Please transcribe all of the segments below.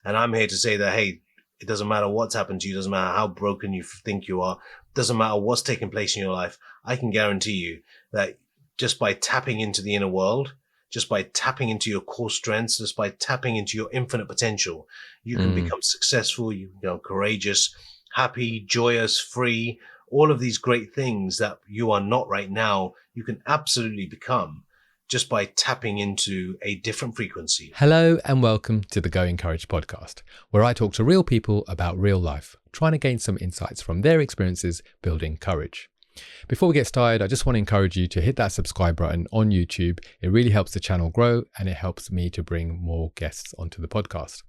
And I'm here to say that, hey, it doesn't matter what's happened to you. It doesn't matter how broken you think you are. It doesn't matter what's taking place in your life. I can guarantee you that just by tapping into the inner world, just by tapping into your core strengths, just by tapping into your infinite potential, you can become successful, you can become courageous, happy, joyous, free, all of these great things that you are not right now, you can absolutely become just by tapping into a different frequency. Hello and welcome to the Go Encourage podcast, where I talk to real people about real life, trying to gain some insights from their experiences building courage. Before we get started, I just want to encourage you to hit that subscribe button on YouTube. It really helps the channel grow and it helps me to bring more guests onto the podcast.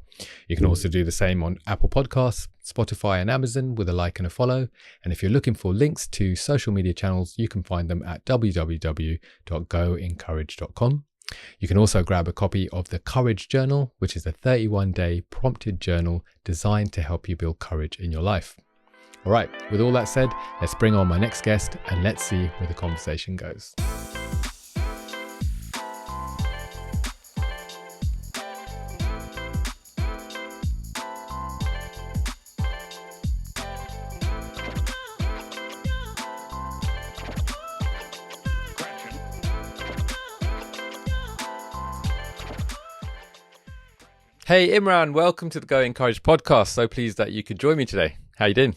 You can also do the same on Apple Podcasts, Spotify and Amazon with a like and a follow. And if you're looking for links to social media channels, you can find them at www.goencourage.com. You can also grab a copy of the Courage Journal, which is a 31-day prompted journal designed to help you build courage in your life. All right, with all that said, let's bring on my next guest and let's see where the conversation goes. Hey Imran, welcome to the Go Encourage podcast. So pleased that you could join me today. How you doing?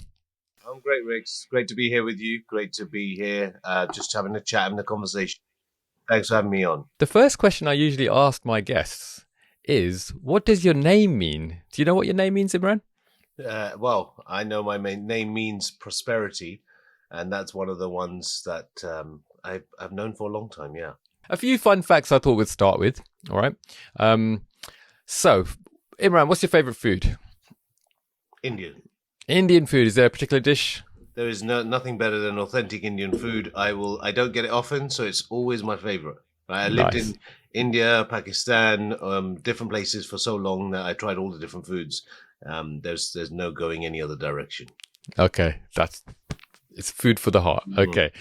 I'm great, Riggs. Great to be here with you. Great to be here, just having a chat, having a conversation. Thanks for having me on. The first question I usually ask my guests is, what does your name mean? Do you know what your name means, Imran? Well, I know my main name means prosperity, and that's one of the ones that I've known for a long time, yeah. A few fun facts I thought we'd start with, all right? So, Imran, what's your favorite food? Indian food. Is there a particular dish? There is nothing better than authentic Indian food. I don't get it often, so it's always my favorite. I lived in India, Pakistan, different places for so long that I tried all the different foods. There's no going any other direction. Okay, it's food for the heart. Okay.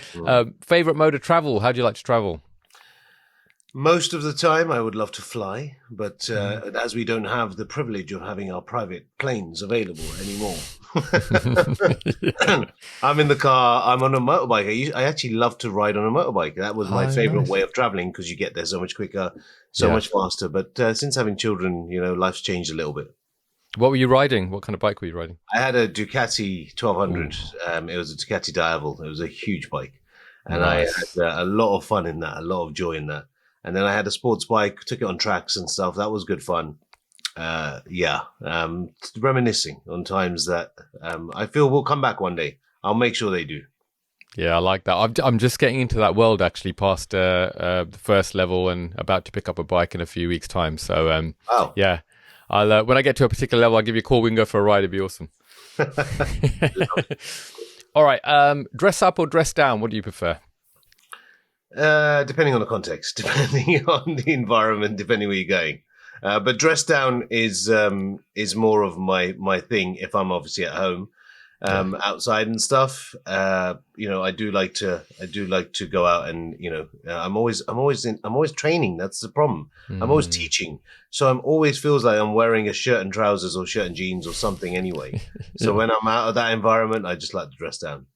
Favorite mode of travel? How do you like to travel? Most of the time, I would love to fly, but as we don't have the privilege of having our private planes available anymore, I'm in the car. I'm on a motorbike. I actually love to ride on a motorbike. That was my favorite way of traveling because you get there so much quicker, so much faster. But since having children, life's changed a little bit. What were you riding? What kind of bike were you riding? I had a Ducati 1200. It was a Ducati Diavel. It was a huge bike, and I had a lot of fun in that, a lot of joy in that. And then I had a sports bike, took it on tracks and stuff. That was good fun. Reminiscing on times that I feel will come back one day. I'll make sure they do. Yeah, I like that. I'm just getting into that world actually, past the first level and about to pick up a bike in a few weeks' time. So, yeah, I'll when I get to a particular level, I'll give you a call. We can go for a ride. It'd be awesome. All right. Dress up or dress down? What do you prefer? Depending on the context, depending on the environment, depending where you're going. But dress down is more of my thing if I'm obviously at home. Outside and stuff. I do like to go out and I'm always training. That's the problem. I'm always teaching, so I'm always feels like I'm wearing a shirt and trousers or shirt and jeans or something anyway. So when I'm out of that environment, I just like to dress down.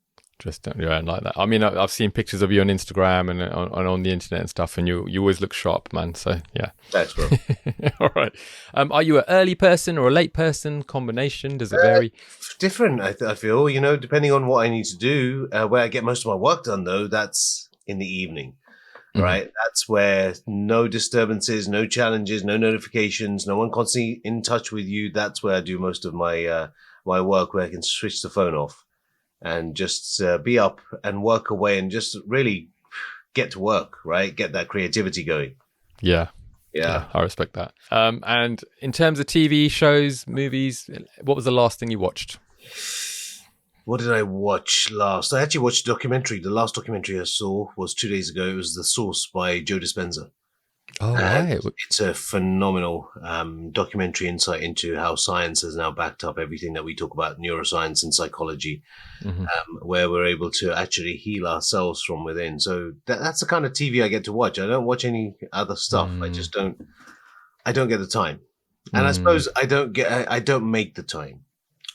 Yeah, I like that. I mean, I've seen pictures of you on Instagram and on the internet and stuff, and you always look sharp, man. So yeah, thanks, bro. All right. Are you an early person or a late person? Combination? Does it vary? Different, I feel. Depending on what I need to do. Where I get most of my work done, though, that's in the evening. Right, that's where no disturbances, no challenges, no notifications, no one constantly in touch with you. That's where I do most of my my work, where I can switch the phone off and just be up and work away and just really get to work, right? Get that creativity going. Yeah, I respect that. And in terms of TV shows, movies, what was the last thing you watched? What did I watch last? I actually watched a documentary. The last documentary I saw was 2 days ago. It was The Source by Joe Dispenza. Oh, right. It's a phenomenal documentary insight into how science has now backed up everything that we talk about, neuroscience and psychology, where we're able to actually heal ourselves from within. So that's the kind of TV I get to watch. I don't watch any other stuff. I don't get the time. And I suppose I don't make the time.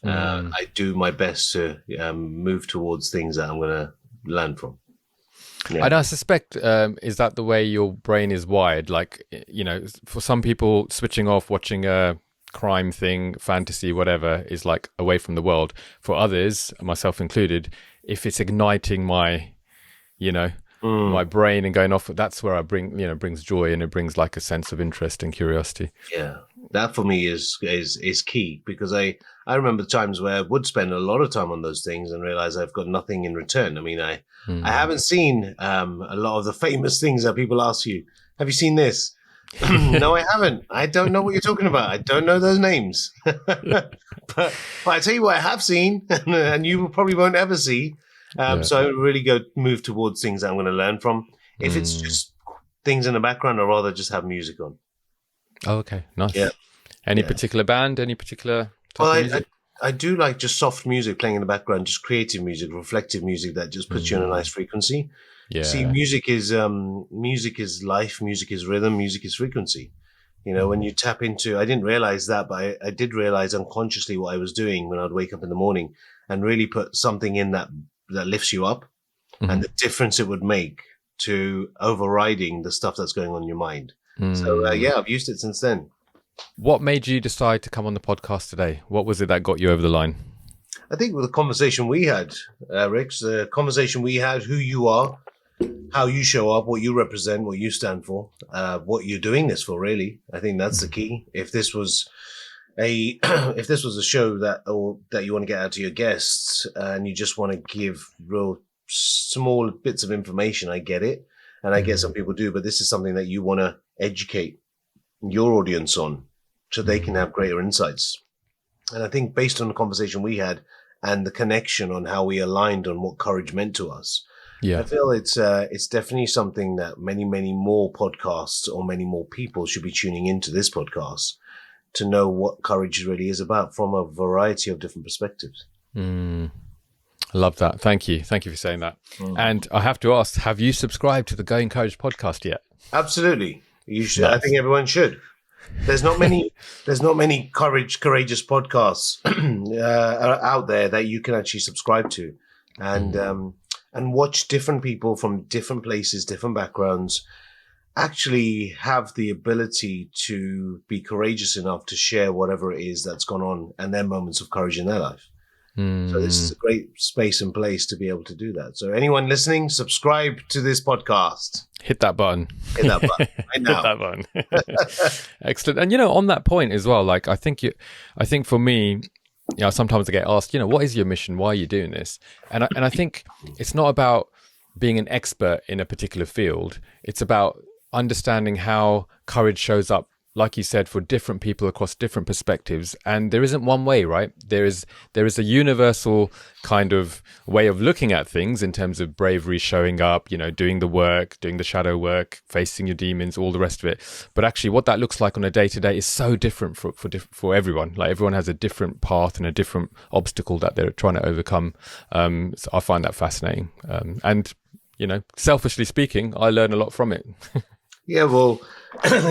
Mm. I do my best to move towards things that I'm going to learn from. Yeah. And I suspect, is that the way your brain is wired? Like, for some people, switching off, watching a crime thing, fantasy, whatever, is like away from the world. For others, myself included, if it's igniting my, my brain and going off, that's where I brings joy, and it brings like a sense of interest and curiosity. Yeah, that for me is key, because I remember times where I would spend a lot of time on those things and realize I've got nothing in return. I mean, I haven't seen a lot of the famous things that people ask you. Have you seen this? No, I haven't. I don't know what you're talking about. I don't know those names. but I tell you what I have seen, and you probably won't ever see. So I really move towards things that I'm going to learn from. If it's just things in the background, I'd rather just have music on. Oh, okay. Nice. Yeah. Any particular band? Any particular type of music? I do like just soft music playing in the background, just creative music, reflective music that just puts you on a nice frequency. Yeah. See, music is life, music is rhythm, music is frequency. When you tap into, I didn't realize that, but I did realize unconsciously what I was doing when I'd wake up in the morning and really put something in that lifts you up, and the difference it would make to overriding the stuff that's going on in your mind. So I've used it since then. What made you decide to come on the podcast today? What was it that got you over the line? I think with the conversation we had, Rix, the conversation we had, who you are, how you show up, what you represent, what you stand for, what you're doing this for, really. I think that's the key. If this was a show that you want to get out to your guests and you just want to give real small bits of information, I get it. And I guess some people do, but this is something that you want to educate your audience on so they can have greater insights. And I think based on the conversation we had and the connection on how we aligned on what courage meant to us, I feel it's definitely something that many, many more podcasts or many more people should be tuning into this podcast to know what courage really is about from a variety of different perspectives. I love that. Thank you. Thank you for saying that. And I have to ask, have you subscribed to the Going Courage podcast yet? Absolutely. You should. Nice. I think everyone should. There's not many courageous podcasts out there that you can actually subscribe to and watch different people from different places, different backgrounds, actually have the ability to be courageous enough to share whatever it is that's gone on and their moments of courage in their life. So this is a great space and place to be able to do that. So anyone listening, subscribe to this podcast. Hit that button. Hit that button right now. Hit that button. Excellent. And on that point as well, like I think for me, sometimes I get asked, what is your mission? Why are you doing this? And I think it's not about being an expert in a particular field. It's about understanding how courage shows up, like you said, for different people across different perspectives. And there isn't one way, right? There is a universal kind of way of looking at things in terms of bravery, showing up, doing the work, doing the shadow work, facing your demons, all the rest of it. But actually what that looks like on a day-to-day is so different for everyone. Like everyone has a different path and a different obstacle that they're trying to overcome. So I find that fascinating. And selfishly speaking, I learn a lot from it. Yeah, well,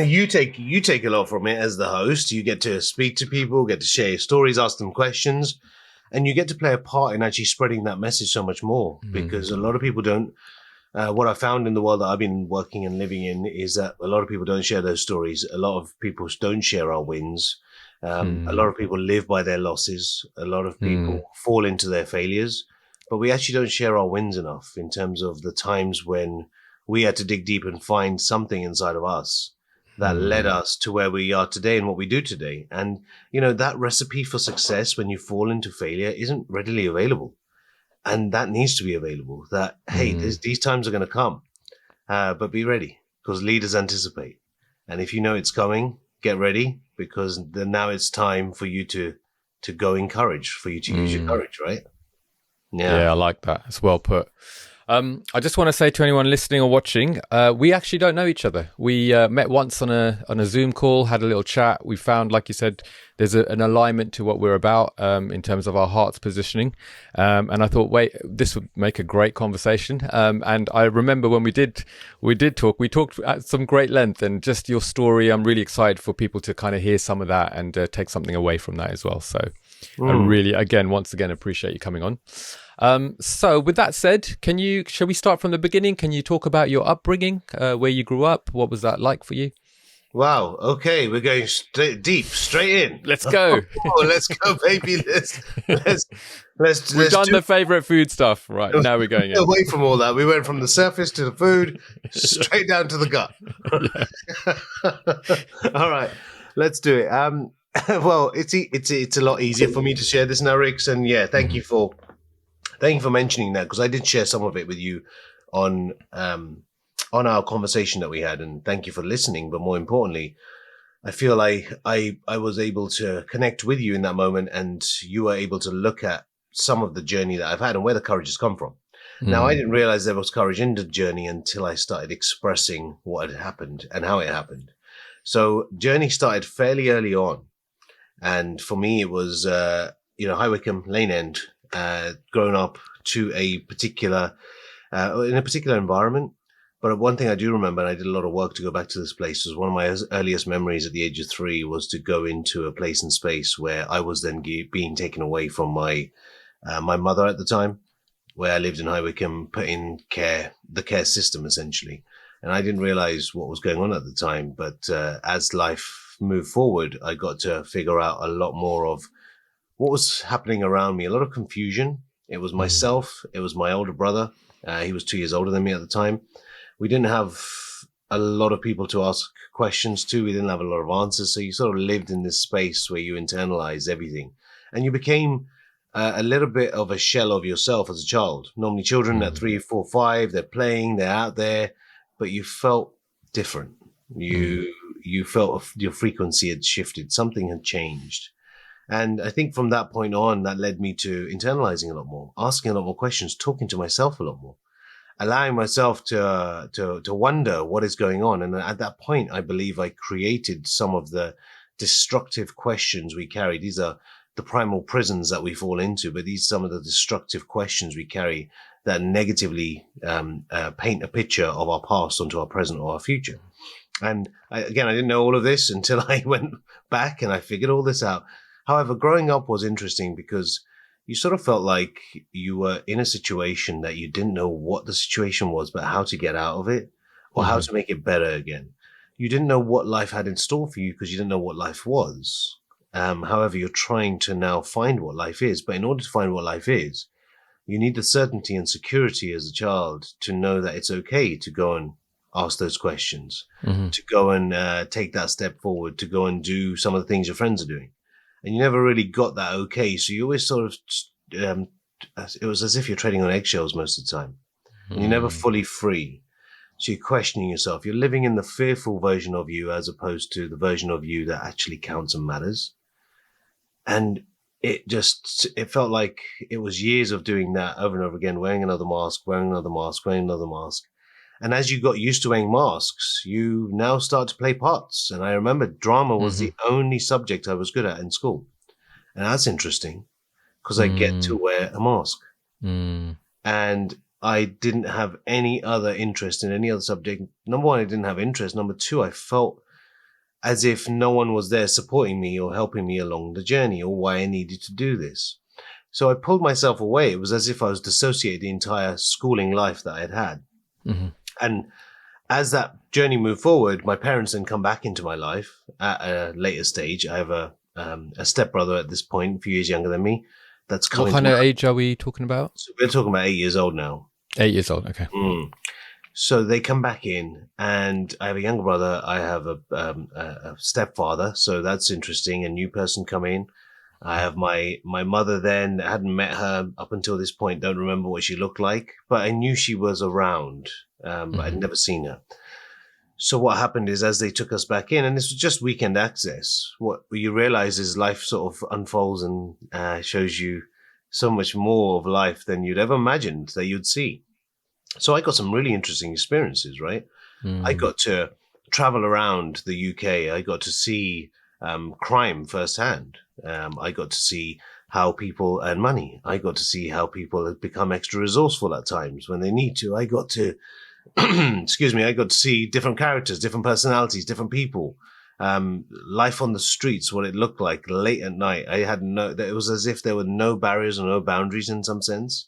you take a lot from it as the host. You get to speak to people, get to share your stories, ask them questions, and you get to play a part in actually spreading that message so much more. Because a lot of people don't. What I found in the world that I've been working and living in is that a lot of people don't share those stories. A lot of people don't share our wins. A lot of people live by their losses. A lot of people fall into their failures, but we actually don't share our wins enough in terms of the times when we had to dig deep and find something inside of us that led us to where we are today and what we do today. And, that recipe for success when you fall into failure isn't readily available. And that needs to be available. That, hey, these times are going to come, but be ready because leaders anticipate. And if you know it's coming, get ready because then now it's time for you to go in courage, for you to use your courage, right? Yeah, I like that. It's well put. I just want to say to anyone listening or watching, we actually don't know each other. We met once on a Zoom call, had a little chat. We found, like you said, there's an alignment to what we're about in terms of our heart's positioning. And I thought, wait, this would make a great conversation. And I remember when we did talk, we talked at some great length, and just your story. I'm really excited for people to kind of hear some of that and take something away from that as well. So I really, once again, appreciate you coming on. So with that said, shall we start from the beginning? Can you talk about your upbringing, where you grew up? What was that like for you? Wow. Okay. We're going straight in. Let's go. Oh, let's go, baby. We've done the favorite food stuff. Right. Now we're going in. Away from all that. We went from the surface to the food, straight down to the gut. All right. Let's do it. Well, it's a lot easier for me to share this now, Rix. And yeah, thank you for mentioning that, because I did share some of it with you on our conversation that we had, and thank you for listening. But more importantly, I feel like I was able to connect with you in that moment, and you were able to look at some of the journey that I've had and where the courage has come from. Now, I didn't realize there was courage in the journey until I started expressing what had happened and how it happened. So journey started fairly early on. And for me, it was, High Wycombe, Lane End, grown up to in a particular environment. But one thing I do remember, and I did a lot of work to go back to this place, was one of my earliest memories at the age of 3 was to go into a place in space where I was then being taken away from my mother at the time, where I lived in High Wycombe, put in the care system essentially. And I didn't realize what was going on at the time. But as life moved forward, I got to figure out a lot more of what was happening around me, a lot of confusion. It was myself. It was my older brother. He was 2 years older than me at the time. We didn't have a lot of people to ask questions to. We didn't have a lot of answers. So you sort of lived in this space where you internalized everything. And you became a little bit of a shell of yourself as a child. Normally children at 3, 4, 5, they're playing, they're out there, but you felt different. You felt your frequency had shifted. Something had changed. And I think from that point on, that led me to internalizing a lot more, asking a lot more questions, talking to myself a lot more, allowing myself to wonder what is going on. And at that point, I believe I created some of the destructive questions we carry. These are the primal prisons that we fall into, but these are some of the destructive questions we carry that negatively paint a picture of our past onto our present or our future. And I didn't know all of this until I went back and I figured all this out. However, growing up was interesting because you sort of felt like you were in a situation that you didn't know what the situation was, but how to get out of it or how to make it better again. You didn't know what life had in store for you because you didn't know what life was. However, you're trying to now find what life is. But in order to find what life is, you need the certainty and security as a child to know that it's okay to go and ask those questions, to go and take that step forward, to go and do some of the things your friends are doing. And you never really got that okay. So you always sort of, it was as if you're treading on eggshells most of the time. And you're never fully free. So you're questioning yourself. You're living in the fearful version of you as opposed to the version of you that actually counts and matters. And it felt like it was years of doing that over and over again, wearing another mask, wearing another mask, wearing another mask. And as you got used to wearing masks, you now start to play parts. And I remember drama was the only subject I was good at in school. And that's interesting because I get to wear a mask. And I didn't have any other interest in any other subject. Number one, I didn't have interest. Number two, I felt as if no one was there supporting me or helping me along the journey or why I needed to do this. So I pulled myself away. It was as if I was dissociated the entire schooling life that I had had. And as that journey moved forward, my parents then come back into my life at a later stage. I have a stepbrother at this point, a few years younger than me. That's coming. What kind of age are we talking about? So we're talking about 8 years old now. 8 years old, okay. So they come back in, and I have a younger brother. I have a stepfather, so that's interesting. A new person come in. I have my mother then. I hadn't met her up until this point. Don't remember what she looked like, but I knew she was around. But I'd never seen her. So what happened is as they took us back in, and this was just weekend access, what you realize is life sort of unfolds and shows you so much more of life than you'd ever imagined that you'd see. So I got some really interesting experiences, right? I Mm. got to travel around the UK. I got to see crime firsthand. I got to see how people earn money. I got to see how people have become extra resourceful at times when they need to. I got to, excuse me, I got to see different characters, different personalities, different people. Life on the streets, what it looked like late at night. It was as if there were no barriers or no boundaries in some sense,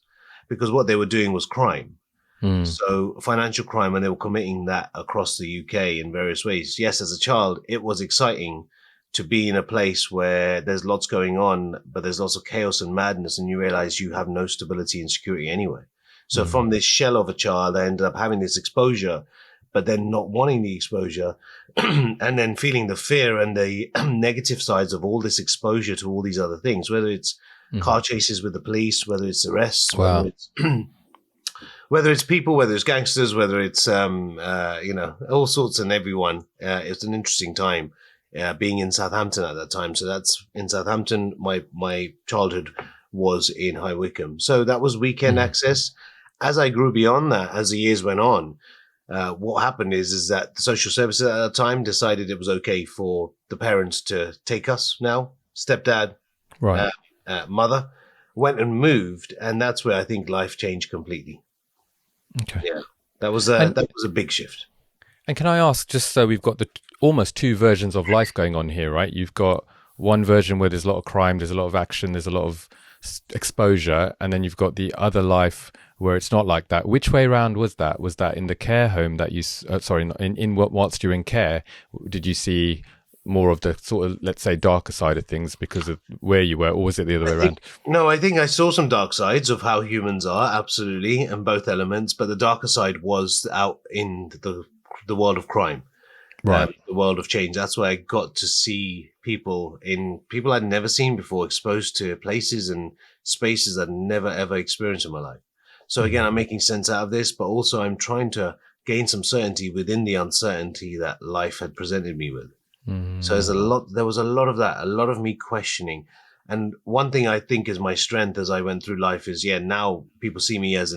because what they were doing was crime. Mm. So financial crime, and they were committing that across the UK in various ways. Yes, as a child, it was exciting to be in a place where there's lots going on, but there's lots of chaos and madness, and you realize you have no stability and security anyway. So Mm. from this shell of a child, I ended up having this exposure, but then not wanting the exposure, and then feeling the fear and the negative sides of all this exposure to all these other things, whether it's Mm. car chases with the police, whether it's arrests, whether Wow. it's whether it's people, whether it's gangsters, whether it's all sorts and everyone. It's an interesting time being in Southampton at that time. So that's in Southampton. My childhood was in High Wycombe, so that was weekend Mm. access. As I grew beyond that, as the years went on, what happened is that the social services at that time decided it was okay for the parents to take us now, stepdad, Right. uh, mother, went and moved, and that's where I think life changed completely. Okay. Yeah, that was a big shift. And can I ask, just so we've got the almost two versions of life going on here, right? You've got one version where there's a lot of crime, there's a lot of action, there's a lot of exposure, and then you've got the other life where it's not like that. Which way around was that? Was that in the care home that you, sorry, whilst you're in care, did you see more of the sort of, let's say, darker side of things because of where you were, or was it the other I way think around? no, I think I saw some dark sides of how humans are, absolutely, and both elements. But the darker side was out in the world of crime, Right. the world of change. That's where I got to see people I'd never seen before, exposed to places and spaces I'd never ever experienced in my life. So again, Mm. I'm making sense out of this, but also I'm trying to gain some certainty within the uncertainty that life had presented me with. So Mm. there was a lot of that, a lot of me questioning. And one thing I think is my strength as I went through life is, yeah, now people see me as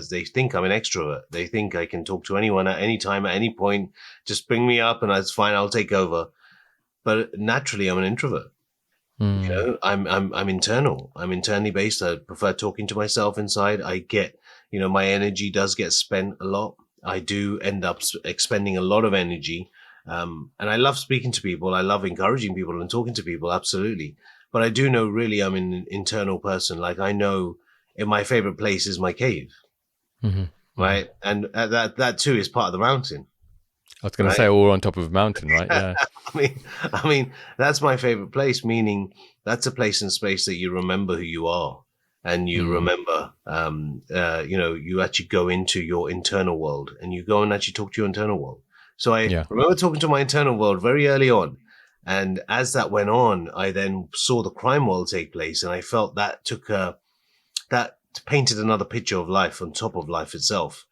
they think I'm an extrovert. They think I can talk to anyone at any time, at any point, just bring me up and that's fine. I'll take over. But naturally I'm an introvert. Mm. I'm internal. I'm internally based. I prefer talking to myself inside. I get, my energy does get spent a lot. I do end up expending a lot of energy. And I love speaking to people. I love encouraging people and talking to people. Absolutely. But I do know really I'm an internal person. Like I know my favorite place is my cave, Mhm. Mhm. right? And that too is part of the mountain, I was going to say, right? all on top of a mountain, right? Yeah. I mean, that's my favorite place, meaning that's a place and space that you remember who you are and you Mm. remember, you actually go into your internal world and you go and actually talk to your internal world. So I Yeah. remember talking to my internal world very early on. And as that went on, I then saw the crime world take place and I felt that painted another picture of life on top of life itself.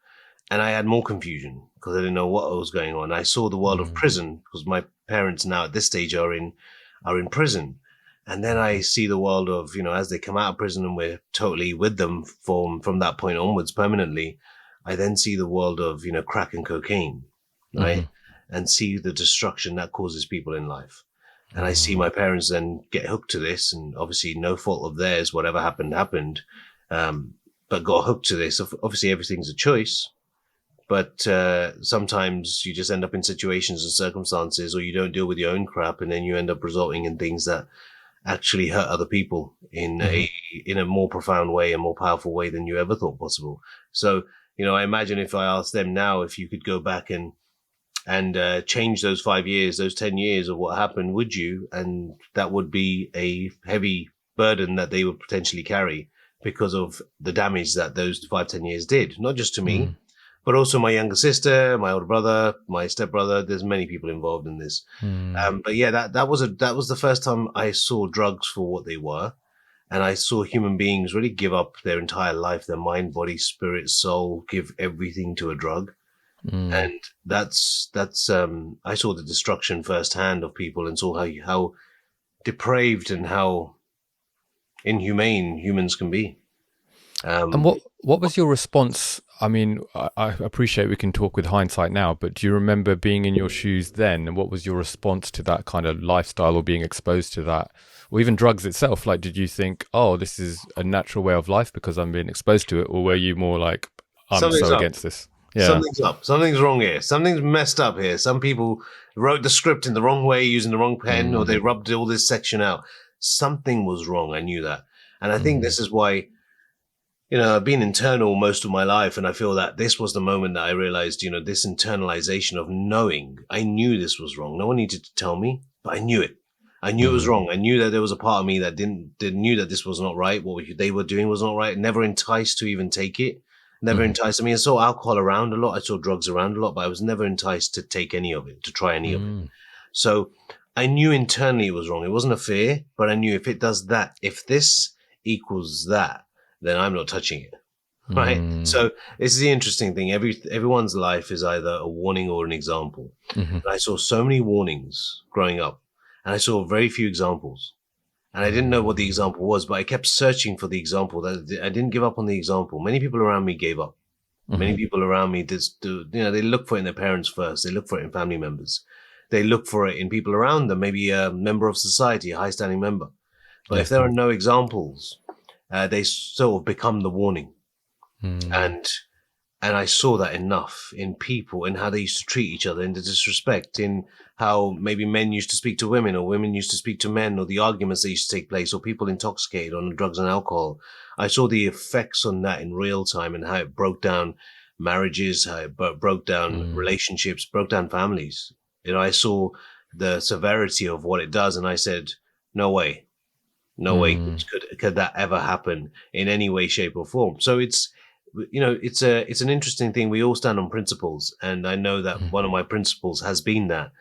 And I had more confusion because I didn't know what was going on. I saw the world of Mm. prison because my parents now at this stage are in prison. And then I Mhm. see the world of, as they come out of prison and we're totally with them from that point onwards permanently. I then see the world of, crack and cocaine, right? Mhm. And see the destruction that causes people in life. And I see Mm. my parents then get hooked to this and obviously no fault of theirs, whatever happened. Um, but got hooked to this. Obviously everything's a choice, but sometimes you just end up in situations and circumstances, or you don't deal with your own crap, and then you end up resulting in things that actually hurt other people in Mhm. a more profound way, a more powerful way than you ever thought possible. So, I imagine if I asked them now if you could go back and change those 5 years, those 10 years of what happened, would you? And that would be a heavy burden that they would potentially carry because of the damage that those 5, 10 years did, not just to me, Mm. but also my younger sister, my older brother, my stepbrother. There's many people involved in this. Mm. But yeah, that was the first time I saw drugs for what they were. And I saw human beings really give up their entire life, their mind, body, spirit, soul, give everything to a drug. Mm. And that's I saw the destruction firsthand of people and saw how depraved and how inhumane humans can be. And Um, what was your response I mean, I appreciate we can talk with hindsight now, but do you remember being in your shoes then? And what was your response to that kind of lifestyle or being exposed to that? Or even drugs itself? Like, did you think, oh, this is a natural way of life because I'm being exposed to it? Or were you more like, I'm Something's so up. against this? Yeah. Something's up. Something's wrong here. Something's messed up here. Some people wrote the script in the wrong way using the wrong pen, or they rubbed all this section out. Something was wrong. I knew that. And I think this is why, I've been internal most of my life. And I feel that this was the moment that I realized, this internalization of knowing. I knew this was wrong. No one needed to tell me, but I knew it. I knew it was wrong. I knew that there was a part of me that knew that this was not right. What they were doing was not right. Never enticed to even take it. Never enticed. I mean, I saw alcohol around a lot. I saw drugs around a lot, but I was never enticed to take any of it, to try any of it. So I knew internally it was wrong. It wasn't a fear, but I knew if it does that, if this equals that, then I'm not touching it. Right. So this is the interesting thing. Everyone's life is either a warning or an example. And I saw so many warnings growing up, and I saw very few examples. And I didn't know what the example was, but I kept searching for the example. I didn't give up on the example. Many people around me gave up. Many people around me they look for it in their parents first. They look for it in family members. They look for it in people around them, maybe a member of society, a high-standing member. But if there are no examples, they sort of become the warning. And I saw that enough in people, in how they used to treat each other, in the disrespect, in how maybe men used to speak to women or women used to speak to men, or the arguments that used to take place, or people intoxicated on drugs and alcohol. I saw the effects on that in real time, and how it broke down marriages, how it broke down relationships, broke down families. I saw the severity of what it does, and I said, no way could that ever happen in any way, shape, or form. So it's an interesting thing. We all stand on principles, and I know that one of my principles has been that,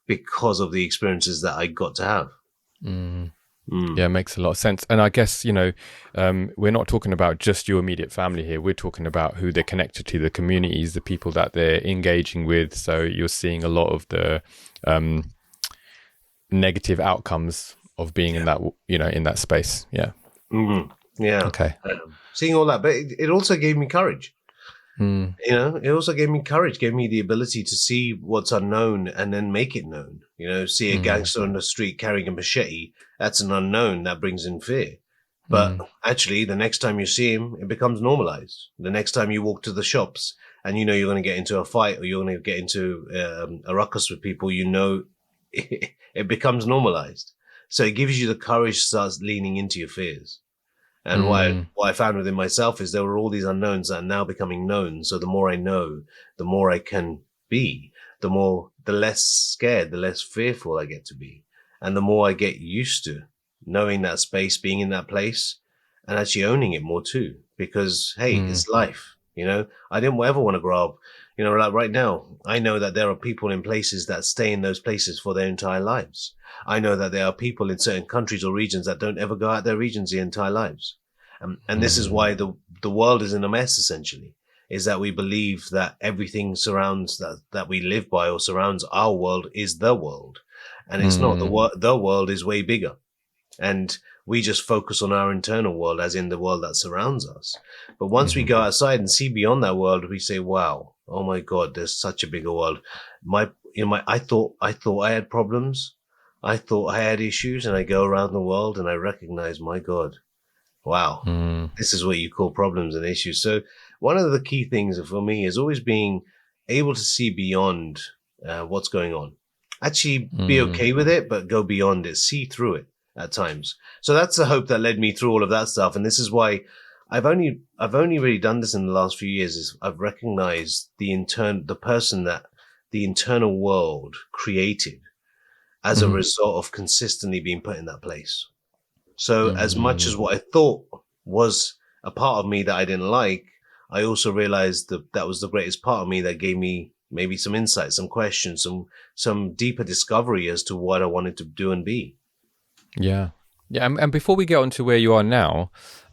because of the experiences that I got to have. Yeah, it makes a lot of sense. And I guess, we're not talking about just your immediate family here. We're talking about who they're connected to, the communities, the people that they're engaging with. So you're seeing a lot of the negative outcomes of being in that, in that space. Yeah. Yeah. Okay. Seeing all that, but it also gave me courage. It also gave me courage, gave me the ability to see what's unknown and then make it known. See a gangster on the street carrying a machete, that's an unknown, that brings in fear. But actually, the next time you see him, it becomes normalized. The next time you walk to the shops and you're going to get into a fight, or you're going to get into a ruckus with people, it becomes normalized. So it gives you the courage to start leaning into your fears. And what I found within myself is there were all these unknowns that are now becoming known. So the more I know, the more I can be, the less scared, the less fearful I get to be. And the more I get used to knowing that space, being in that place, and actually owning it more too. Because, hey, it's life. I didn't ever want to grow up. Like right now, I know that there are people in places that stay in those places for their entire lives. I know that there are people in certain countries or regions that don't ever go out their regions their entire lives. And this is why the world is in a mess, essentially, is that we believe that everything surrounds that we live by or surrounds our world is the world. And it's not. The world is way bigger. And we just focus on our internal world, as in the world that surrounds us. But once we go outside and see beyond that world, we say, wow, oh my God, there's such a bigger world. I thought I had problems. I thought I had issues, and I go around the world and I recognize, my God, wow, this is what you call problems and issues. So one of the key things for me is always being able to see beyond what's going on. Actually be okay with it, but go beyond it, see through it at times. So that's the hope that led me through all of that stuff. And this is why I've only really done this in the last few years, is I've recognized the person that the internal world created as a result of consistently being put in that place. So as much as what I thought was a part of me that I didn't like, I also realized that was the greatest part of me that gave me maybe some insights, some questions, some deeper discovery as to what I wanted to do and be. Yeah. Yeah. And before we get on to where you are now,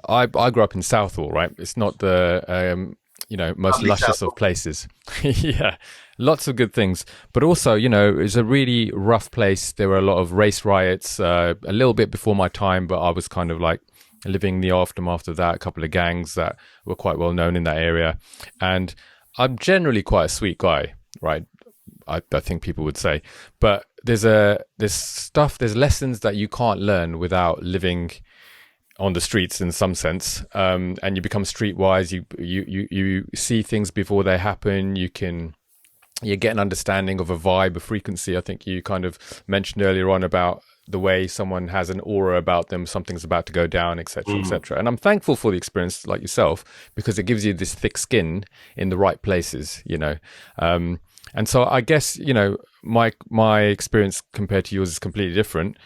I grew up in Southall, right? It's not the, most Lovely luscious South. of places. Yeah, lots of good things. But also, it was a really rough place. There were a lot of race riots, a little bit before my time, but I was kind of like living the aftermath of that, a couple of gangs that were quite well known in that area. And I'm generally quite a sweet guy, right? I think people would say. But there's lessons that you can't learn without living on the streets in some sense, and you become streetwise. You see things before they happen. You get an understanding of a vibe, a frequency. I think you kind of mentioned earlier on about the way someone has an aura about them, something's about to go down, etc., etc. And I'm thankful for the experience, like yourself, because it gives you this thick skin in the right places, and so I guess my experience compared to yours is completely different.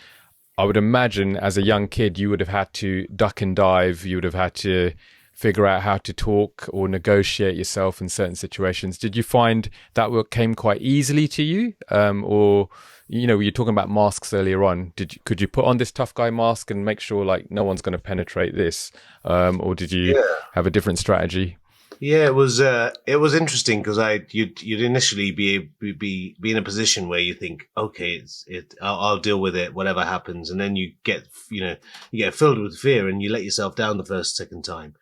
I would imagine as a young kid, you would have had to duck and dive. You would have had to figure out how to talk or negotiate yourself in certain situations. Did you find that came quite easily to you? Or, you were talking about masks earlier on. Could you put on this tough guy mask and make sure like no one's going to penetrate this? Or did you have a different strategy? Yeah, it was interesting because you'd initially be in a position where you think, okay, I'll deal with it, whatever happens, and then you get filled with fear and you let yourself down the second time,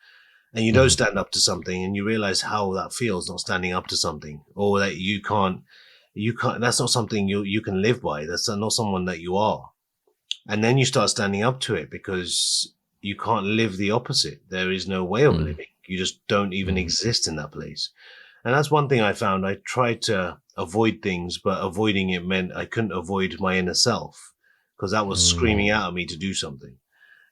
and you don't stand up to something, and you realize how that feels not standing up to something, or that you can't. That's not something you can live by. That's not someone that you are, and then you start standing up to it because you can't live the opposite. There is no way of living. You just don't even exist in that place. And that's one thing I found. I tried to avoid things, but avoiding it meant I couldn't avoid my inner self because that was screaming out at me to do something.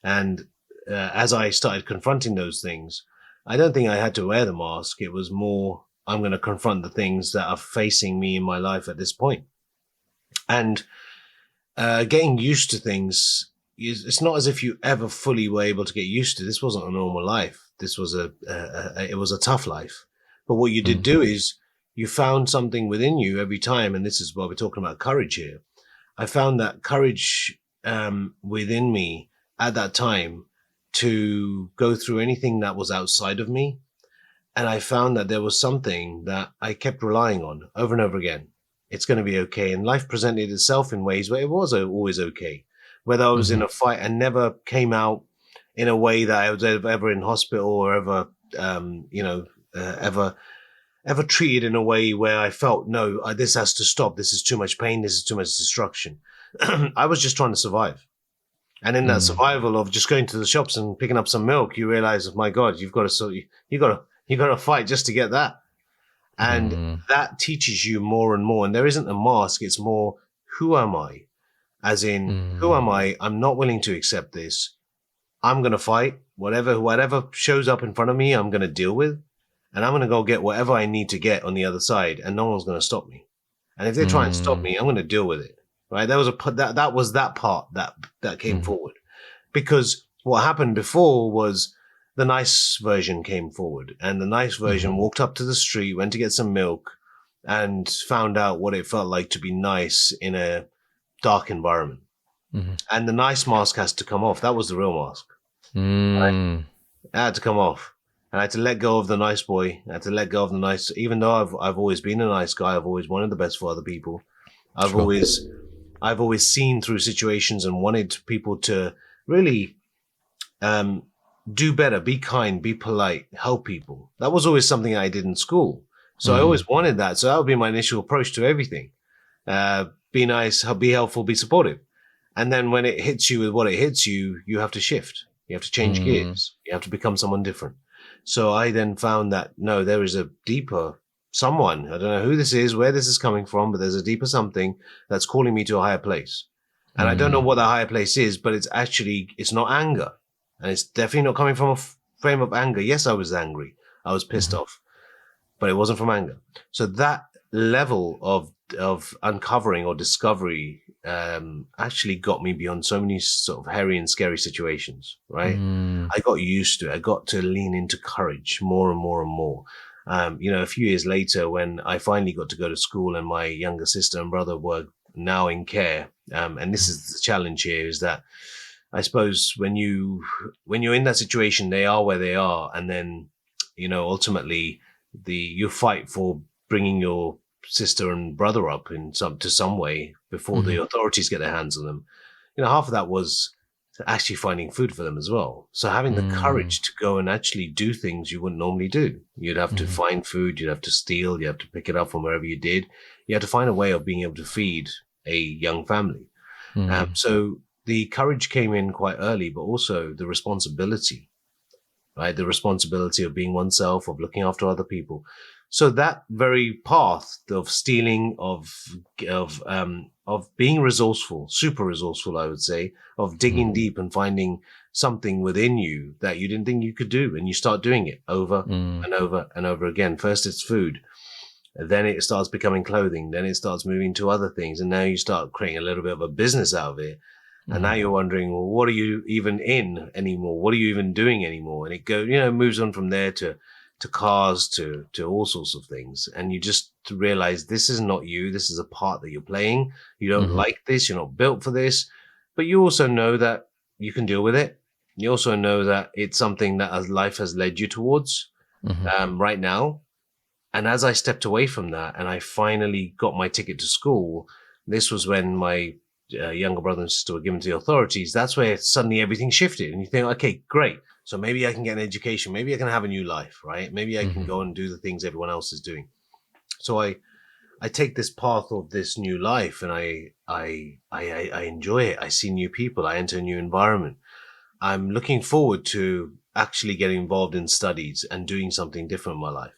And as I started confronting those things, I don't think I had to wear the mask. It was more, I'm going to confront the things that are facing me in my life at this point. And getting used to things, it's not as if you ever fully were able to get used to. This wasn't a normal life. This was it was a tough life. But what you did do is you found something within you every time. And this is why we're talking about courage here. I found that courage within me at that time to go through anything that was outside of me. And I found that there was something that I kept relying on over and over again. It's going to be okay. And life presented itself in ways where it was always okay. Whether I was in a fight and never came out in a way that I was ever in hospital or ever, ever treated in a way where I felt, no, this has to stop. This is too much pain. This is too much destruction. I was just trying to survive. And in that survival of just going to the shops and picking up some milk, you realize, my God, you got to fight just to get that. And that teaches you more and more. And there isn't a mask. It's more, who am I? As in, who am I? I'm not willing to accept this. I'm going to fight whatever shows up in front of me. I'm going to deal with, and I'm going to go get whatever I need to get on the other side. And no one's going to stop me. And if they try and stop me, I'm going to deal with it. Right. That was that part that came forward, because what happened before was the nice version came forward, and the nice version walked up to the street, went to get some milk, and found out what it felt like to be nice in a dark environment. And the nice mask has to come off. That was the real mask. Right? It had to come off. And I had to let go of the nice boy. I had to let go of the nice, even though I've always been a nice guy. I've always wanted the best for other people. I've always seen through situations and wanted people to really do better, be kind, be polite, help people. That was always something I did in school. So I always wanted that. So that would be my initial approach to everything. Be nice, be helpful, be supportive. And then when it hits you with what it hits you, you have to shift. You have to change gears. You have to become someone different. So I then found that, no, there is a deeper someone. I don't know who this is, where this is coming from, but there's a deeper something that's calling me to a higher place. And I don't know what that higher place is, but it's not anger. And it's definitely not coming from a frame of anger. Yes, I was angry. I was pissed off, but it wasn't from anger. So that level of uncovering or discovery actually got me beyond so many sort of hairy and scary situations, right? I got used to it. I got to lean into courage more and more and more. A few years later, when I finally got to go to school and my younger sister and brother were now in care, and this is the challenge here, is that I suppose when you're in that situation, they are where they are, and then ultimately you fight for bringing your sister and brother up in some way before the authorities get their hands on them. Half of that was actually finding food for them as well. So having the courage to go and actually do things you wouldn't normally do. You'd have to find food, you'd have to steal, you have to pick it up from wherever you did. You had to find a way of being able to feed a young family. So the courage came in quite early, but also the responsibility, right? The responsibility of being oneself, of looking after other people. So that very path of stealing, of being resourceful, super resourceful, I would say, of digging deep and finding something within you that you didn't think you could do, and you start doing it over and over and over again. First it's food, then it starts becoming clothing, then it starts moving to other things, and now you start creating a little bit of a business out of it. And now you're wondering, well, what are you even in anymore? What are you even doing anymore? And it moves on from there to cars, to all sorts of things. And you just realize this is not you. This is a part that you're playing. You don't like this. You're not built for this. But you also know that you can deal with it. You also know that it's something that as life has led you towards right now. And as I stepped away from that and I finally got my ticket to school, this was when my younger brother and sister were given to the authorities. That's where suddenly everything shifted. And you think, okay, great. So maybe I can get an education. Maybe I can have a new life, right? Maybe I can go and do the things everyone else is doing. So I take this path of this new life and I enjoy it. I see new people. I enter a new environment. I'm looking forward to actually getting involved in studies and doing something different in my life.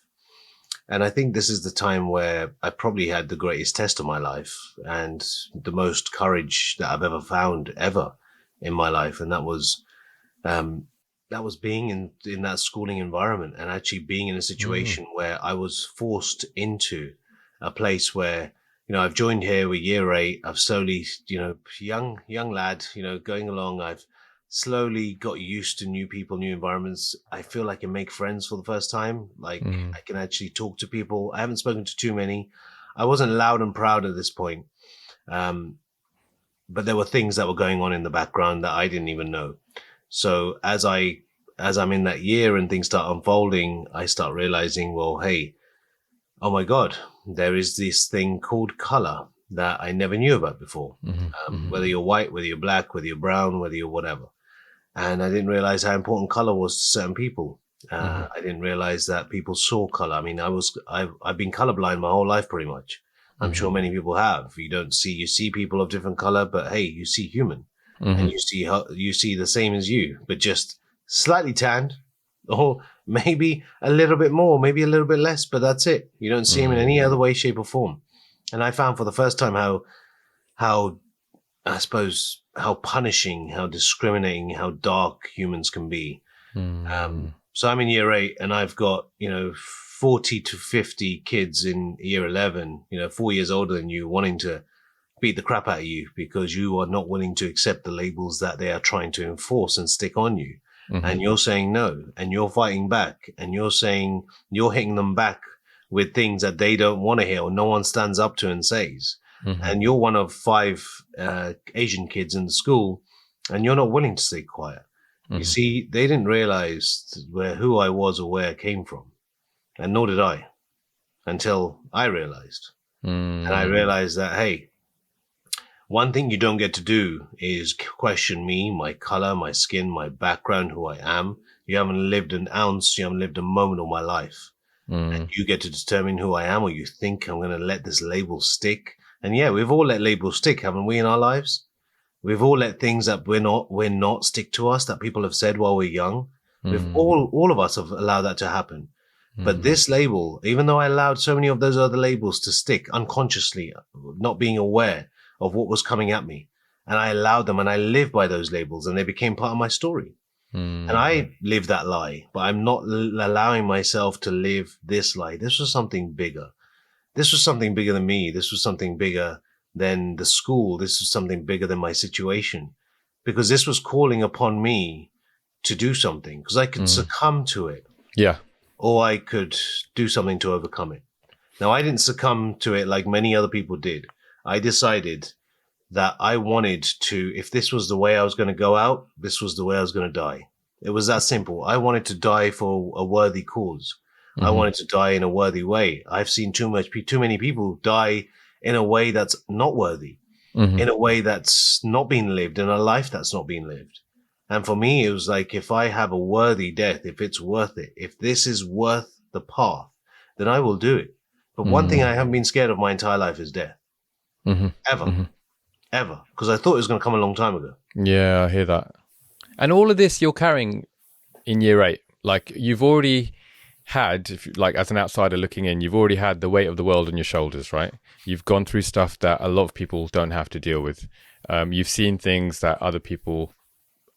And I think this is the time where I probably had the greatest test of my life and the most courage that I've ever found ever in my life. And that was being in that schooling environment and actually being in a situation where I was forced into a place where, I've joined here with year 8. I've slowly, young lad, going along. I've slowly got used to new people, new environments. I feel I can make friends for the first time. Like I can actually talk to people. I haven't spoken to too many. I wasn't loud and proud at this point. But there were things that were going on in the background that I didn't even know. So as I'm in that year and things start unfolding, I start realizing, well, hey, oh my God, there is this thing called color that I never knew about before. Whether you're white, whether you're black, whether you're brown, whether you're whatever. And I didn't realize how important color was to certain people. I didn't realize that people saw color. I mean, I've been colorblind my whole life, pretty much. I'm sure many people have. You see people of different color, but hey, you see human and you see the same as you, but just slightly tanned or maybe a little bit more, maybe a little bit less, but that's it. You don't see them in any other way, shape or form. And I found for the first time how I suppose, how punishing, how discriminating, how dark humans can be. So I'm in year 8 and I've got, 40 to 50 kids in year 11, 4 years older than you, wanting to beat the crap out of you because you are not willing to accept the labels that they are trying to enforce and stick on you. And you're saying no, and you're fighting back, and you're saying you're hitting them back with things that they don't want to hear or no one stands up to and says. And you're one of 5 Asian kids in the school, and you're not willing to stay quiet. You see, they didn't realize who I was or where I came from, and nor did I, until I realized. And I realized that, hey, one thing you don't get to do is question me, my color, my skin, my background, who I am. You haven't lived an ounce, you haven't lived a moment of my life. And you get to determine who I am, or you think I'm going to let this label stick. And yeah, we've all let labels stick, haven't we, in our lives? We've all let things that we're not stick to us, that people have said while we're young. We've all of us have allowed that to happen. But this label, even though I allowed so many of those other labels to stick unconsciously, not being aware of what was coming at me, and I allowed them and I lived by those labels and they became part of my story. And I live that lie, but I'm not allowing myself to live this lie. This was something bigger. This was something bigger than me. This was something bigger than the school. This was something bigger than my situation, because this was calling upon me to do something, because I could succumb to it. Yeah. Or I could do something to overcome it. Now, I didn't succumb to it like many other people did. I decided that I wanted to, if this was the way I was going to go out, this was the way I was going to die. It was that simple. I wanted to die for a worthy cause. I wanted to die in a worthy way. I've seen too many people die in a way that's not worthy, in a way that's not been lived, in a life that's not been lived. And for me, it was like, if I have a worthy death, if it's worth it, if this is worth the path, then I will do it. But one thing I haven't been scared of my entire life is death. Ever. Ever. Because I thought it was going to come a long time ago. Yeah, I hear that. And all of this you're carrying in year 8, like you've already had, if you, like as an outsider looking in, you've already had the weight of the world on your shoulders, right? You've gone through stuff that a lot of people don't have to deal with. You've seen things that other people,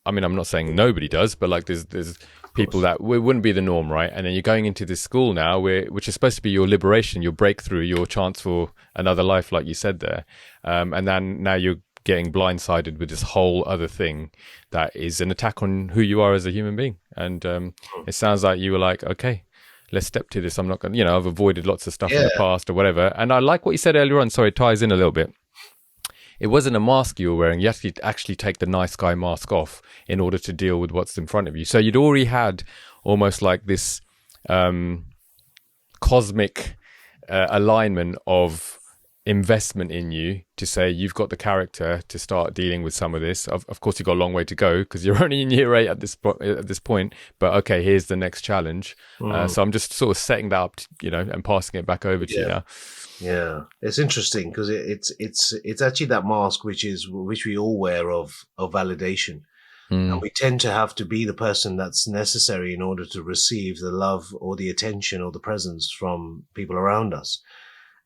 I mean, I'm not saying nobody does, but like there's people that wouldn't be the norm, right? And then you're going into this school now, which is supposed to be your liberation, your breakthrough, your chance for another life, like you said there. And then now you're getting blindsided with this whole other thing that is an attack on who you are as a human being. And it sounds like you were like, okay, let's step to this. I'm not going to, I've avoided lots of stuff in the past or whatever. And I like what you said earlier on. Sorry, it ties in a little bit. It wasn't a mask you were wearing. You have to actually take the nice guy mask off in order to deal with what's in front of you. So you'd already had almost like this cosmic alignment of investment in you to say you've got the character to start dealing with some of this. Of course, you've got a long way to go because you're only in year 8 at this point. But okay, here's the next challenge. So I'm just sort of setting that up, and passing it back over to you now. Yeah, it's interesting because it's actually that mask which we all wear of validation, and we tend to have to be the person that's necessary in order to receive the love or the attention or the presence from people around us.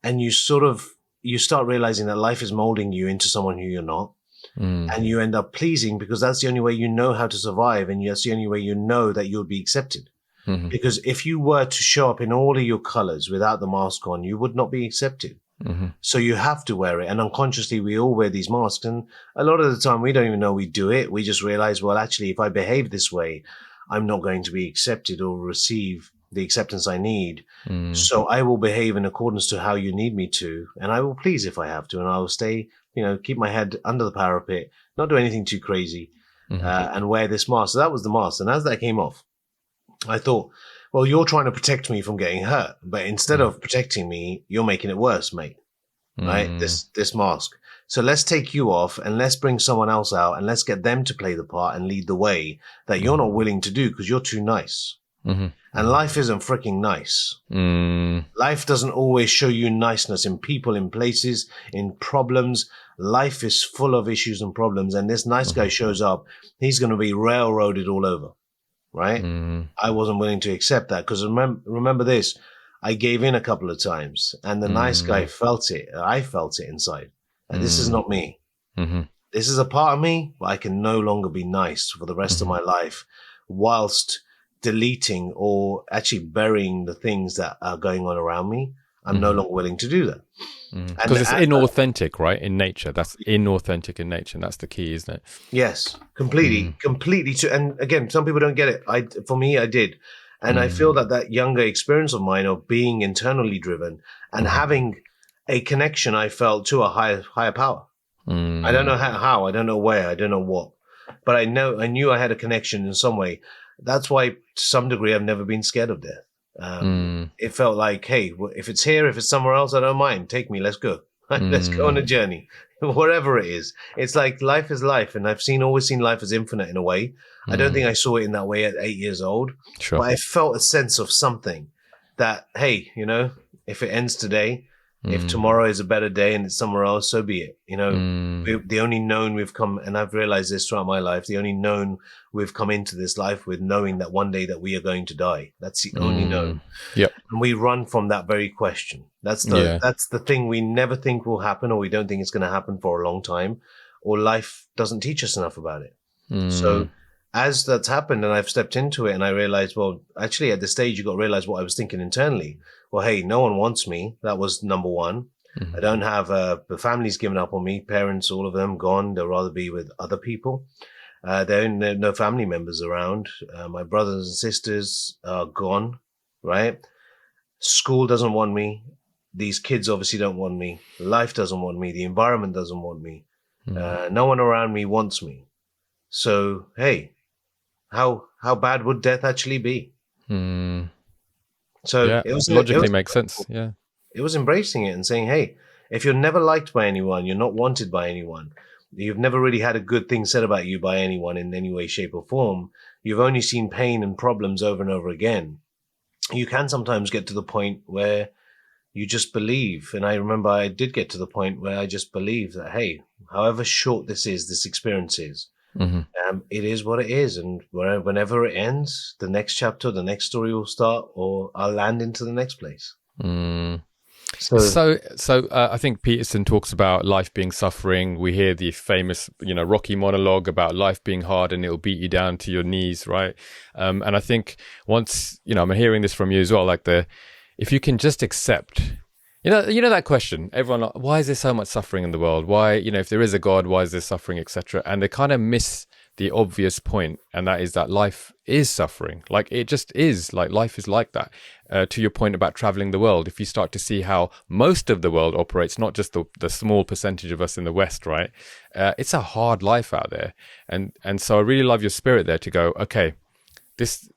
And you start realizing that life is molding you into someone who you're not, and you end up pleasing because that's the only way you know how to survive, and that's the only way you know that you'll be accepted. Because if you were to show up in all of your colors without the mask on, you would not be accepted. So you have to wear it. And unconsciously, we all wear these masks. And a lot of the time, we don't even know we do it. We just realize, well, actually, if I behave this way, I'm not going to be accepted or receive the acceptance I need. So I will behave in accordance to how you need me to. And I will please if I have to. And I will stay, keep my head under the parapet, not do anything too crazy, and wear this mask. So that was the mask. And as that came off, I thought, well, you're trying to protect me from getting hurt, but instead of protecting me, you're making it worse, mate. Right? This mask. So let's take you off and let's bring someone else out and let's get them to play the part and lead the way that you're not willing to do because you're too nice. And life isn't freaking nice. Life doesn't always show you niceness in people, in places, in problems. Life is full of issues and problems. And this nice guy shows up, he's going to be railroaded all over. Right? I wasn't willing to accept that because remember this, I gave in a couple of times and the nice guy felt it. I felt it inside. And this is not me. This is a part of me, but I can no longer be nice for the rest of my life whilst deleting or actually burying the things that are going on around me. I'm no longer willing to do that. Because it's inauthentic, right? In nature. That's inauthentic in nature. And that's the key, isn't it? Yes, completely. And again, some people don't get it. For me, I did. And I feel that younger experience of mine of being internally driven and having a connection, I felt, to a higher power. I don't know how, I don't know where, I don't know what, but I knew I had a connection in some way. That's why, to some degree, I've never been scared of death. It felt like, hey, if it's here, if it's somewhere else, I don't mind. Take me. Let's go. Let's go on a journey, whatever it is. It's like life is life. And I've always seen life as infinite in a way. I don't think I saw it in that way at 8 years old, but I felt a sense of something that, hey, if it ends today, if tomorrow is a better day and it's somewhere else, so be it. The only known we've come, and I've realized this throughout my life, the only known we've come into this life with, knowing that one day that we are going to die. That's the only known. Yep. And we run from that very question. That's the thing we never think will happen, or we don't think it's going to happen for a long time, or life doesn't teach us enough about it. So as that's happened and I've stepped into it and I realized, well, actually at this stage, you got to realize what I was thinking internally. Well, hey, no one wants me. That was number one. I don't have, the family's given up on me. Parents, all of them gone. They'll rather be with other people. There are no family members around. My brothers and sisters are gone, right? School doesn't want me. These kids obviously don't want me. Life doesn't want me. The environment doesn't want me. No one around me wants me. So, hey, how bad would death actually be? So Yeah, it logically was makes sense. Yeah. it was embracing it and saying, hey, if you're never liked by anyone, you're not wanted by anyone, you've never really had a good thing said about you by anyone in any way, shape, or form, you've only seen pain and problems over and over again, you can sometimes get to the point where you just believe. And I remember I did get to the point where I just believed that, hey, however short this experience is, Hmm. it is what it is. And whenever it ends, the next chapter, the next story will start, or I'll land into the next place. Mm. So I think Peterson talks about life being suffering. We hear the famous, Rocky monologue about life being hard and it'll beat you down to your knees, right? And I think once, I'm hearing this from you as well, like if you can just accept, that question, everyone, like, why is there so much suffering in the world? Why, if there is a God, why is there suffering, etc.? And they kind of miss the obvious point, and that is that life is suffering. Like, it just is. Like, life is like that. To your point about traveling the world, if you start to see how most of the world operates, not just the small percentage of us in the West, right? It's a hard life out there. And so I really love your spirit there to go, okay, this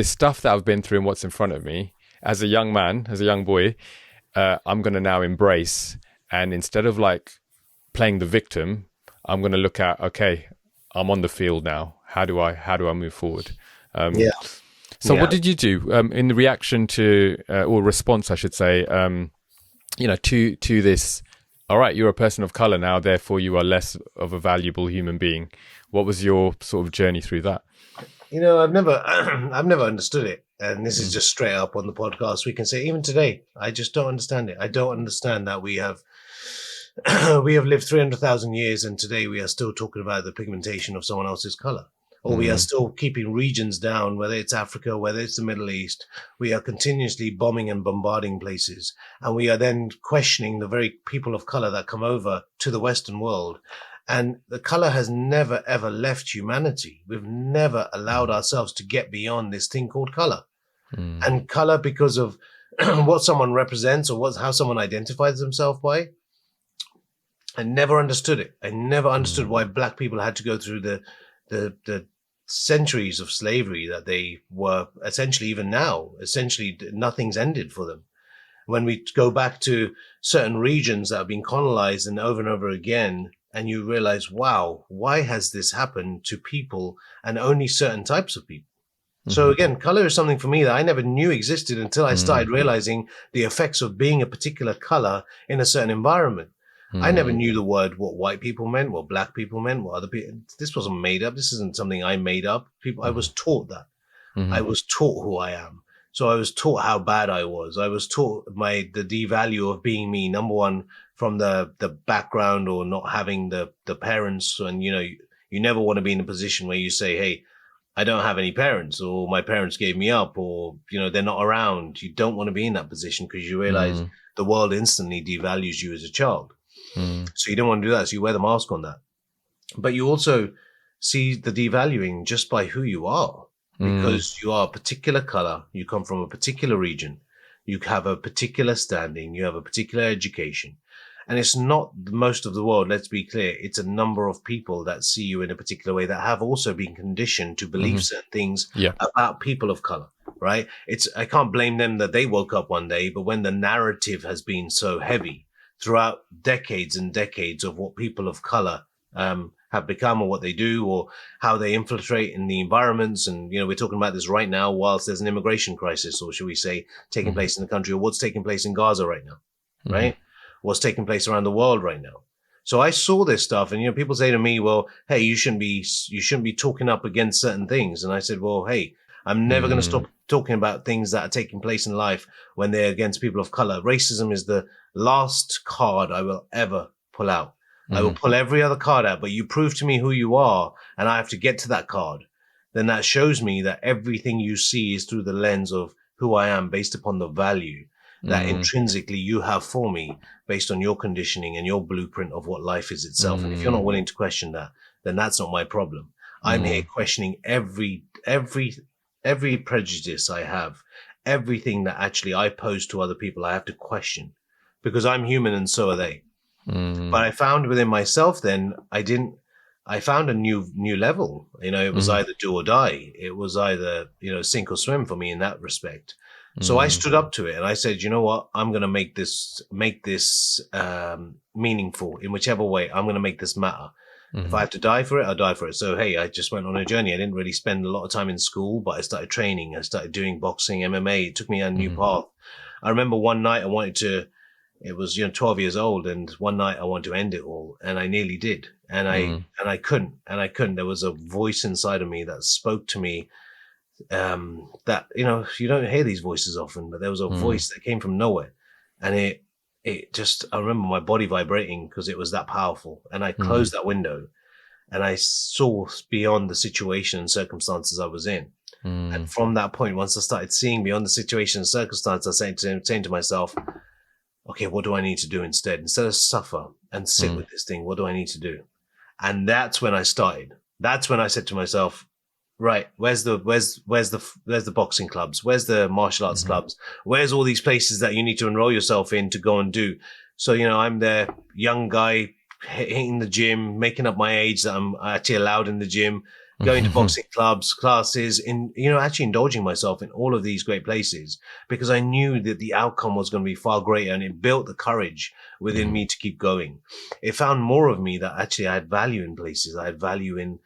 stuff that I've been through and what's in front of me, as a young man, as a young boy, I'm going to now embrace. And instead of like playing the victim, I'm going to look at, okay, I'm on the field now. How do I move forward? yeah. So what did you do in the reaction to, or response, I should say, to this? All right, you're a person of color now, therefore you are less of a valuable human being. What was your sort of journey through that? I've never, I've never understood it, and this is just straight up on the podcast. We can say even today, I just don't understand it. I don't understand that we have lived 300,000 years, and today we are still talking about the pigmentation of someone else's color. Or we are still keeping regions down, whether it's Africa, whether it's the Middle East. We are continuously bombing and bombarding places. And we are then questioning the very people of color that come over to the Western world. And the color has never, ever left humanity. We've never allowed ourselves to get beyond this thing called color. And color, because of what someone represents or how someone identifies themselves by, I never understood it. I never understood why black people had to go through the centuries of slavery that they were essentially, even now, essentially nothing's ended for them. When we go back to certain regions that have been colonized and over again, and you realize, wow, why has this happened to people and only certain types of people? So again, color is something for me that I never knew existed until I started realizing the effects of being a particular color in a certain environment. I never knew the word, what white people meant, what black people meant, what other people. This wasn't made up. This isn't something I made up. I was taught that. I was taught who I am. So I was taught how bad I was. I was taught the devalue of being me. Number one, from the background or not having the parents. And, you never want to be in a position where you say, hey, I don't have any parents, or my parents gave me up, or, they're not around. You don't want to be in that position because you realize the world instantly devalues you as a child. So you don't want to do that. So you wear the mask on that. But you also see the devaluing just by who you are, because you are a particular color. You come from a particular region. You have a particular standing. You have a particular education. And it's not most of the world. Let's be clear. It's a number of people that see you in a particular way that have also been conditioned to believe certain things about people of color, right? I can't blame them that they woke up one day, but when the narrative has been so heavy throughout decades and decades of what people of color have become, or what they do, or how they infiltrate in the environments. And, we're talking about this right now whilst there's an immigration crisis, or should we say taking place in the country, or what's taking place in Gaza right now, right? What's taking place around the world right now. So I saw this stuff, and, people say to me, well, hey, you shouldn't be talking up against certain things. And I said, well, hey, I'm never going to stop talking about things that are taking place in life when they're against people of color. Racism is the last card I will ever pull out. I will pull every other card out, but you prove to me who you are, and I have to get to that card. Then that shows me that everything you see is through the lens of who I am, based upon the value that intrinsically you have for me, based on your conditioning and your blueprint of what life is itself. And if you're not willing to question that, then that's not my problem. I'm here questioning every prejudice I have, everything that actually I pose to other people, I have to question, because I'm human and so are they. But I found within myself then, I found a new level. It was either do or die. It was either, sink or swim for me in that respect. So I stood up to it and I said, you know what? I'm going to make this meaningful in whichever way. I'm going to make this matter. If I have to die for it, I'll die for it. So, hey, I just went on a journey. I didn't really spend a lot of time in school, but I started training. I started doing boxing, MMA. It took me on a new path. I remember one night it was, 12 years old. And one night I wanted to end it all. And I nearly did. And I couldn't. There was a voice inside of me that spoke to me, that, you don't hear these voices often, but there was a voice that came from nowhere. And I remember my body vibrating because it was that powerful. And I closed that window and I saw beyond the situation and circumstances I was in. And from that point, once I started seeing beyond the situation and circumstance, I was saying to myself, okay, what do I need to do instead? Instead of suffer and sit with this thing, what do I need to do? And that's when I started. That's when I said to myself, right, where's the boxing clubs? Where's the martial arts clubs? Where's all these places that you need to enroll yourself in to go and do? So, I'm there, young guy, hitting the gym, making up my age that I'm actually allowed in the gym, going to boxing clubs, classes, actually indulging myself in all of these great places because I knew that the outcome was going to be far greater, and it built the courage within me to keep going. It found more of me that actually I had value in places. I had value in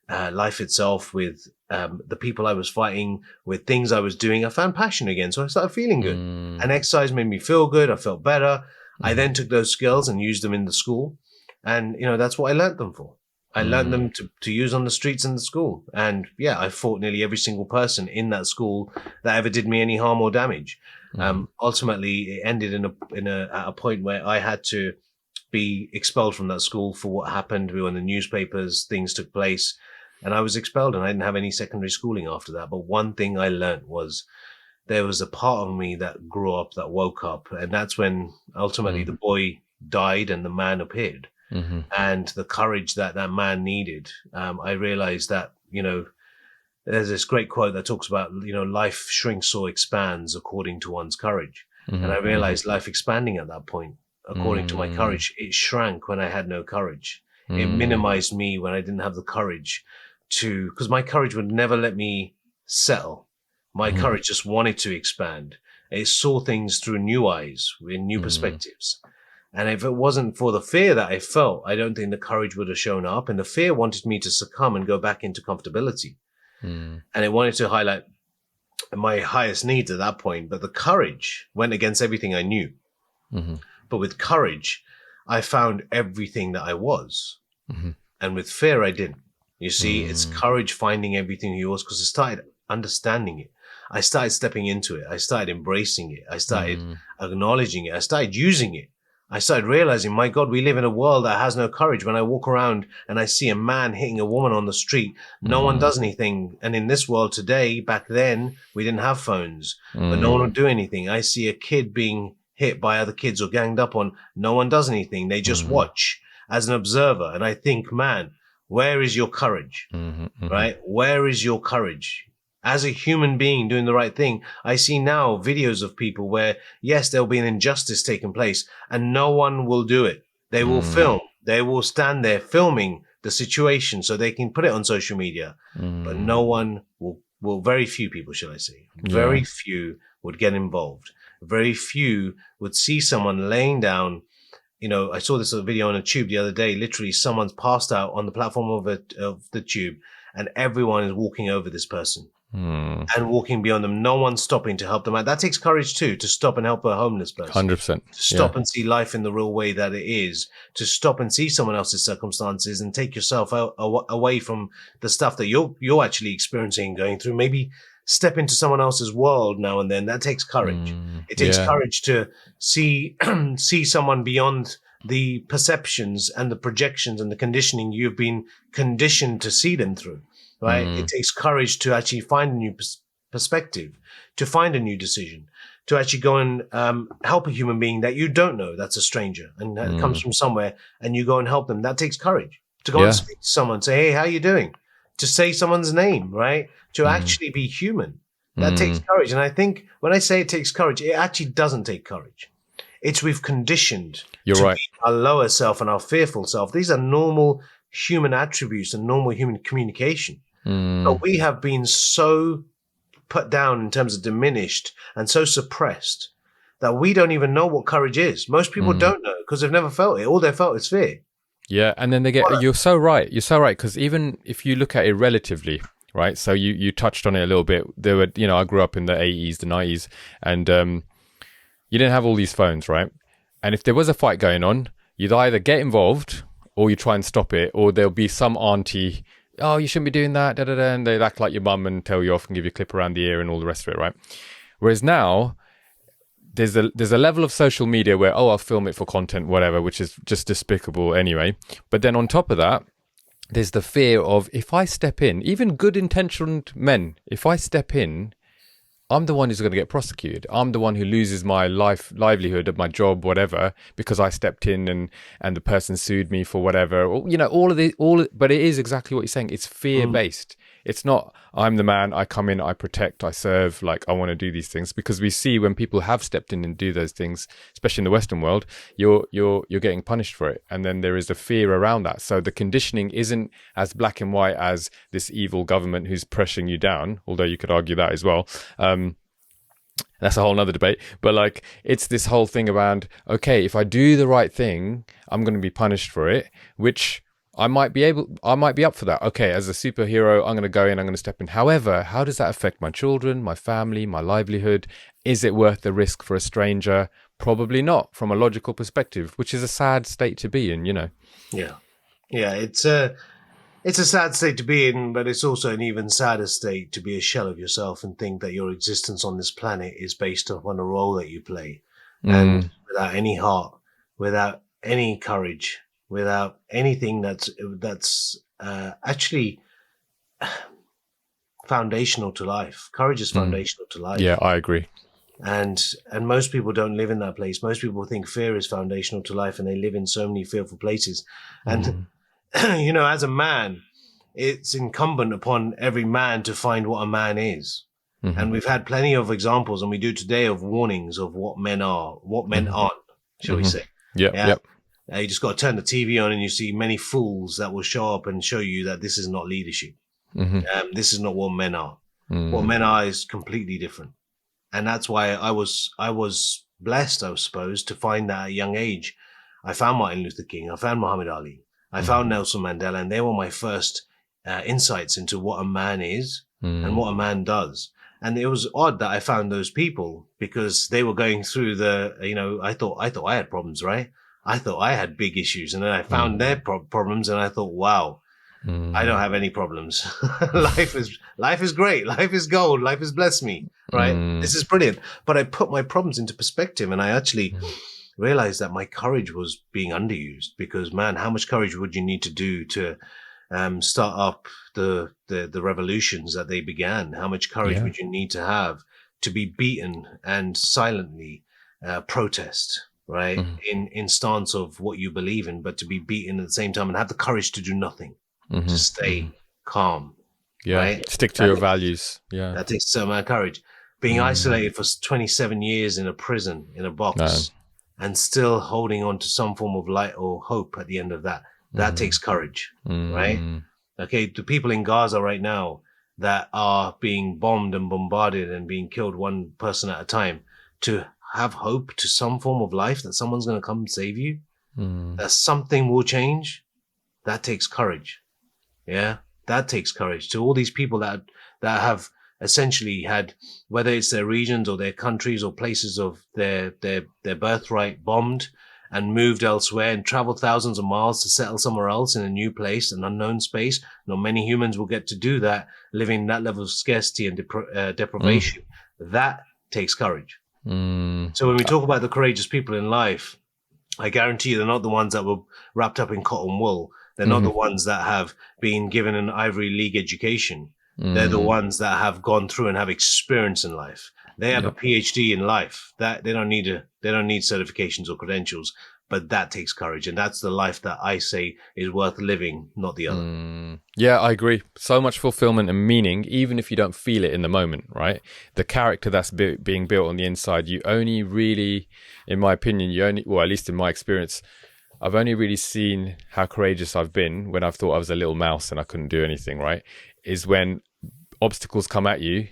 life itself, with the people I was fighting, with things I was doing. I found passion again. So I started feeling good. And exercise made me feel good. I felt better. I then took those skills and used them in the school. And, that's what I learned them for. I learned them to use on the streets in the school. And yeah, I fought nearly every single person in that school that ever did me any harm or damage. Ultimately, it ended at a point where I had to be expelled from that school for what happened. We were in the newspapers, things took place, and I was expelled, and I didn't have any secondary schooling after that. But one thing I learned was there was a part of me that grew up, that woke up. And that's when ultimately the boy died and the man appeared. And the courage that man needed. I realized that, there's this great quote that talks about, life shrinks or expands according to one's courage. And I realized life expanding at that point, according to my courage. It shrank when I had no courage. It minimized me when I didn't have the courage because my courage would never let me settle. My courage just wanted to expand. It saw things through new eyes, in new perspectives. And if it wasn't for the fear that I felt, I don't think the courage would have shown up. And the fear wanted me to succumb and go back into comfortability. And it wanted to highlight my highest needs at that point. But the courage went against everything I knew. But with courage, I found everything that I was. And with fear, I didn't. You see, it's courage finding everything he was, because I started understanding it. I started stepping into it. I started embracing it. I started acknowledging it. I started using it. I started realizing, my God, we live in a world that has no courage. When I walk around and I see a man hitting a woman on the street, no one does anything. And in this world today, back then, we didn't have phones, but no one would do anything. I see a kid being hit by other kids or ganged up on. No one does anything. They just watch as an observer. And I think, man, where is your courage? Right? Where is your courage? As a human being doing the right thing, I see now videos of people where, yes, there'll be an injustice taking place and no one will do it. They will film. They will stand there filming the situation so they can put it on social media. But no one will, very few people, shall I say, very few would get involved. Very few would see someone laying down. I saw this video on a tube the other day. Literally, someone's passed out on the platform of the tube and everyone is walking over this person. And walking beyond them, no one's stopping to help them out. That takes courage too, to stop and help a homeless person. 100%. To stop and see life in the real way that it is. To stop and see someone else's circumstances and take yourself away from the stuff that you're actually experiencing and going through. Maybe step into someone else's world now and then. That takes courage. It takes courage to see someone beyond the perceptions and the projections and the conditioning you've been conditioned to see them through. Right? It takes courage to actually find a new perspective, to find a new decision, to actually go and help a human being that you don't know, that's a stranger and that comes from somewhere, and you go and help them. That takes courage to go and speak to someone, say, hey, how you doing? To say someone's name, right? To actually be human. That takes courage. And I think when I say it takes courage, it actually doesn't take courage. It's we've conditioned You're to right. be our lower self and our fearful self. These are normal human attributes and normal human communication. Mm. But we have been so put down in terms of diminished and so suppressed that we don't even know what courage is. Most people don't know because they've never felt it. All they felt is fear. Yeah, and then you're so right. You're so right, because even if you look at it relatively, right? So you touched on it a little bit. There were, I grew up in the 80s, the 90s, and you didn't have all these phones, right? And if there was a fight going on, you'd either get involved or you try and stop it, or there'll be some auntie, oh, you shouldn't be doing that, da da da, and they'd act like your mum and tell you off and give you a clip around the ear and all the rest of it, right? Whereas now, there's a level of social media where, I'll film it for content, whatever, which is just despicable anyway. But then on top of that, there's the fear of, if I step in, even good intentioned men, if I step in, I'm the one who's going to get prosecuted. I'm the one who loses my livelihood of my job, whatever, because I stepped in and the person sued me for whatever. But it is exactly what you're saying. It's fear-based. It's not, I'm the man, I come in, I protect, I serve, like I want to do these things. Because we see when people have stepped in and do those things, especially in the Western world, you're getting punished for it. And then there is a fear around that. So the conditioning isn't as black and white as this evil government who's pressuring you down, although you could argue that as well. That's a whole nother debate. But like, it's this whole thing around, okay, if I do the right thing, I'm going to be punished for it, which I might be up for that. Okay, as a superhero, I'm going to go in, I'm going to step in. However, how does that affect my children, my family, my livelihood? Is it worth the risk for a stranger? Probably not, from a logical perspective, which is a sad state to be in, Yeah. Yeah, it's a sad state to be in, but it's also an even sadder state to be a shell of yourself and think that your existence on this planet is based upon a role that you play. And without any heart, without any courage, without anything that's actually foundational to life. Courage is foundational to life. Yeah, I agree. And most people don't live in that place. Most people think fear is foundational to life, and they live in so many fearful places. And as a man, it's incumbent upon every man to find what a man is. And we've had plenty of examples, and we do today, of warnings of what men are, what men aren't, shall we say. Yep. You just got to turn the TV on and you see many fools that will show up and show you that this is not leadership. This is not what men are. What men are is completely different. And that's why I was blessed, I suppose, to find that at a young age. I found Martin Luther King. I found Muhammad Ali. I found Nelson Mandela. And they were my first insights into what a man is and what a man does. And it was odd that I found those people, because they were going through I thought I had problems, right? I thought I had big issues, and then I found their problems, and I thought, wow, I don't have any problems. Life is great. Life is gold. Life has blessed me, right? This is brilliant. But I put my problems into perspective, and I actually realized that my courage was being underused, because, man, how much courage would you need to do to start up the revolutions that they began? How much courage would you need to have to be beaten and silently protest? Right. In stance of what you believe in, but to be beaten at the same time and have the courage to do nothing, to stay calm. Yeah. Right? Stick to your values. Yeah. That takes so much courage. Being isolated for 27 years in a prison, in a box, and still holding on to some form of light or hope at the end of that, that takes courage. Right. Okay. The people in Gaza right now that are being bombed and bombarded and being killed one person at a time, to have hope to some form of life, that someone's going to come and save you, that something will change, that takes courage. Yeah, that takes courage. To all these people that have essentially had, whether it's their regions or their countries or places of their birthright, bombed and moved elsewhere and traveled thousands of miles to settle somewhere else in a new place, an unknown space. Not many humans will get to do that, living that level of scarcity and deprivation. That takes courage. So when we talk about the courageous people in life, I guarantee you they're not the ones that were wrapped up in cotton wool. They're not the ones that have been given an Ivy League education. They're the ones that have gone through and have experience in life. They have a PhD in life. That they don't need certifications or credentials, but that takes courage. And that's the life that I say is worth living, not the other. Yeah, I agree. So much fulfillment and meaning, even if you don't feel it in the moment, right? The character that's being built on the inside, you only really, in my opinion, well, at least in my experience, I've only really seen how courageous I've been when I've thought I was a little mouse and I couldn't do anything, right? Is when obstacles come at you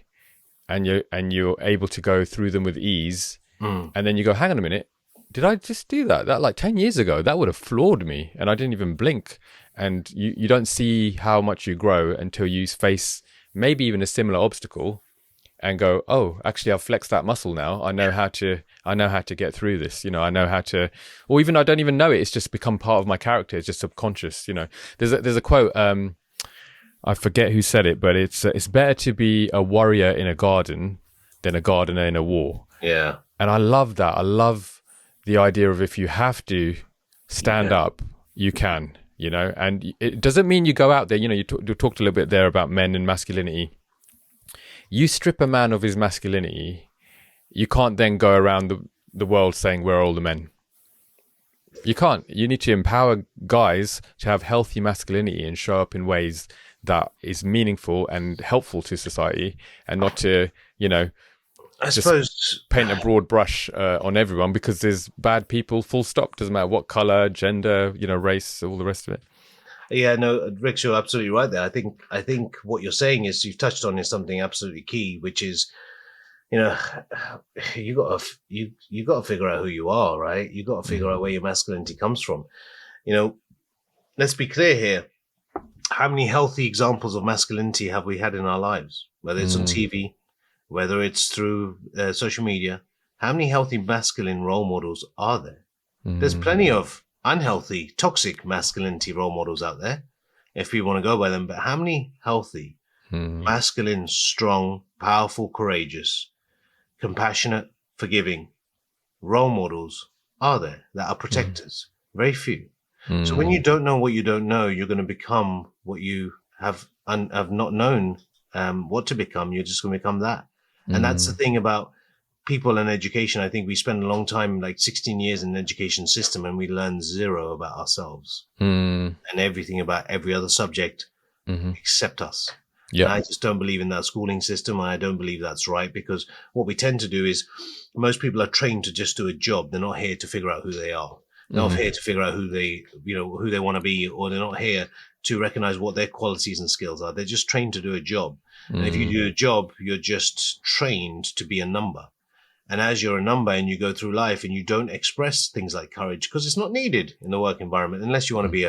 and you're able to go through them with ease, and then you go, hang on a minute, did I just do that? That like 10 years ago, that would have floored me and I didn't even blink. And you don't see how much you grow until you face maybe even a similar obstacle and go, oh, actually I've flexed that muscle now. I know how to get through this. You know, I know how to, or even I don't even know it. It's just become part of my character. It's just subconscious. You know, there's a quote, I forget who said it, but it's better to be a warrior in a garden than a gardener in a war. Yeah. And I love that. I love the idea of if you have to stand up, you can, you know, and it doesn't mean you go out there. You know, you talked a little bit there about men and masculinity. You strip a man of his masculinity, you can't then go around the world saying we're all the men. You can't. You need to empower guys to have healthy masculinity and show up in ways that is meaningful and helpful to society, and not to, you know, I suppose paint a broad brush on everyone, because there's bad people, full stop. Doesn't matter what color, gender, you know, race, all the rest of it. Yeah, no, Rick, you're absolutely right there. I think what you're saying is, you've touched on is something absolutely key, which is, you know, you got to figure out who you are, right? You got to figure out where your masculinity comes from. You know, let's be clear here. How many healthy examples of masculinity have we had in our lives? Whether it's on TV, whether it's through social media, how many healthy masculine role models are there? There's plenty of unhealthy, toxic masculinity role models out there, if we want to go by them. But how many healthy, masculine, strong, powerful, courageous, compassionate, forgiving role models are there that are protectors? Very few. So when you don't know what you don't know, you're going to become what you have not known what to become. You're just going to become that. And that's the thing about people and education. I think we spend a long time, like 16 years in the education system, and we learn zero about ourselves and everything about every other subject except us. Yeah. And I just don't believe in that schooling system. And I don't believe that's right, because what we tend to do is, most people are trained to just do a job. They're not here to figure out who they are. They're not here to figure out who they want to be, or they're not here to recognize what their qualities and skills are. They're just trained to do a job. And if you do a job, you're just trained to be a number. And as you're a number and you go through life and you don't express things like courage, because it's not needed in the work environment, unless you want to be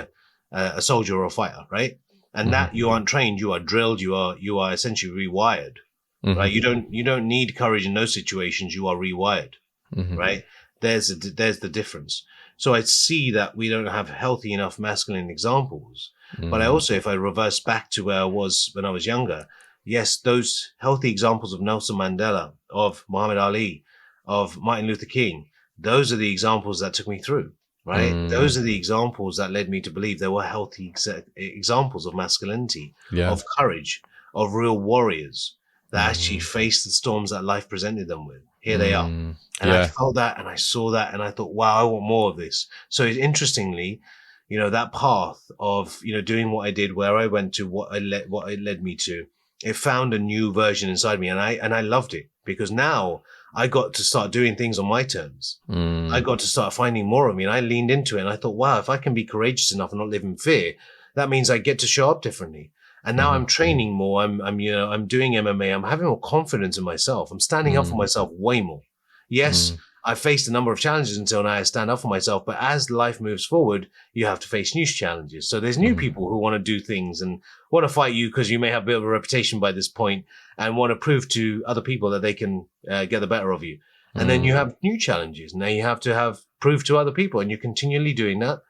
a soldier or a fighter, right? And that you aren't trained, you are drilled, you are essentially rewired, right? You don't need courage in those situations. You are rewired, right? There's the difference. So I see that we don't have healthy enough masculine examples. But I also, if I reverse back to where I was when I was younger, yes, those healthy examples of Nelson Mandela, of Muhammad Ali, of Martin Luther King, those are the examples that took me through, right? Those are the examples that led me to believe there were healthy examples of masculinity, of courage, of real warriors that actually faced the storms that life presented them with. Here they are. And I felt that, and I saw that, and I thought, wow, I want more of this. So interestingly, you know, that path of, you know, doing what I did, where I went to, what it led me to, it found a new version inside me. And I loved it, because now I got to start doing things on my terms. I got to start finding more of me, and I leaned into it. And I thought, wow, if I can be courageous enough and not live in fear, that means I get to show up differently. And now I'm training more. I'm doing MMA. I'm having more confidence in myself. I'm standing up for myself way more. Yes, I faced a number of challenges until now I stand up for myself. But as life moves forward, you have to face new challenges. So there's new people who want to do things and want to fight you, because you may have a bit of a reputation by this point, and want to prove to other people that they can get the better of you. And then you have new challenges. Now you have to prove to other people, and you're continually doing that.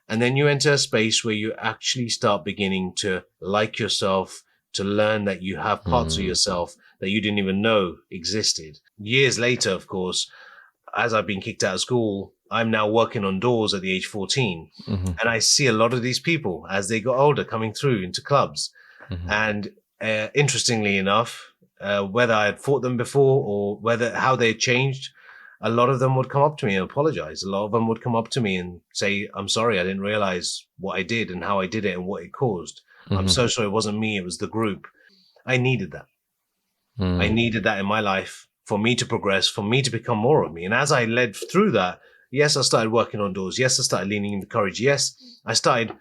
And then you enter a space where you actually start beginning to like yourself, to learn that you have parts of yourself that you didn't even know existed. Years later, of course, as I've been kicked out of school, I'm now working on doors at the age 14. And I see a lot of these people as they got older coming through into clubs. And interestingly enough, whether I had fought them before or how they had changed, a lot of them would come up to me and apologize. A lot of them would come up to me and say, I'm sorry, I didn't realize what I did and how I did it and what it caused. I'm so sorry, it wasn't me, it was the group. I needed that. I needed that in my life for me to progress, for me to become more of me. And as I led through that, Yes, I started working on doors. Yes, I started leaning into courage. Yes, I started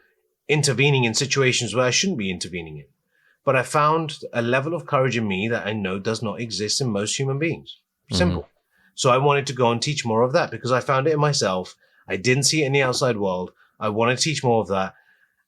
intervening in situations where I shouldn't be intervening in. But I found a level of courage in me that I know does not exist in most human beings. Mm-hmm. Simple. So I wanted to go and teach more of that because I found it in myself. I didn't see it in the outside world. I wanted to teach more of that.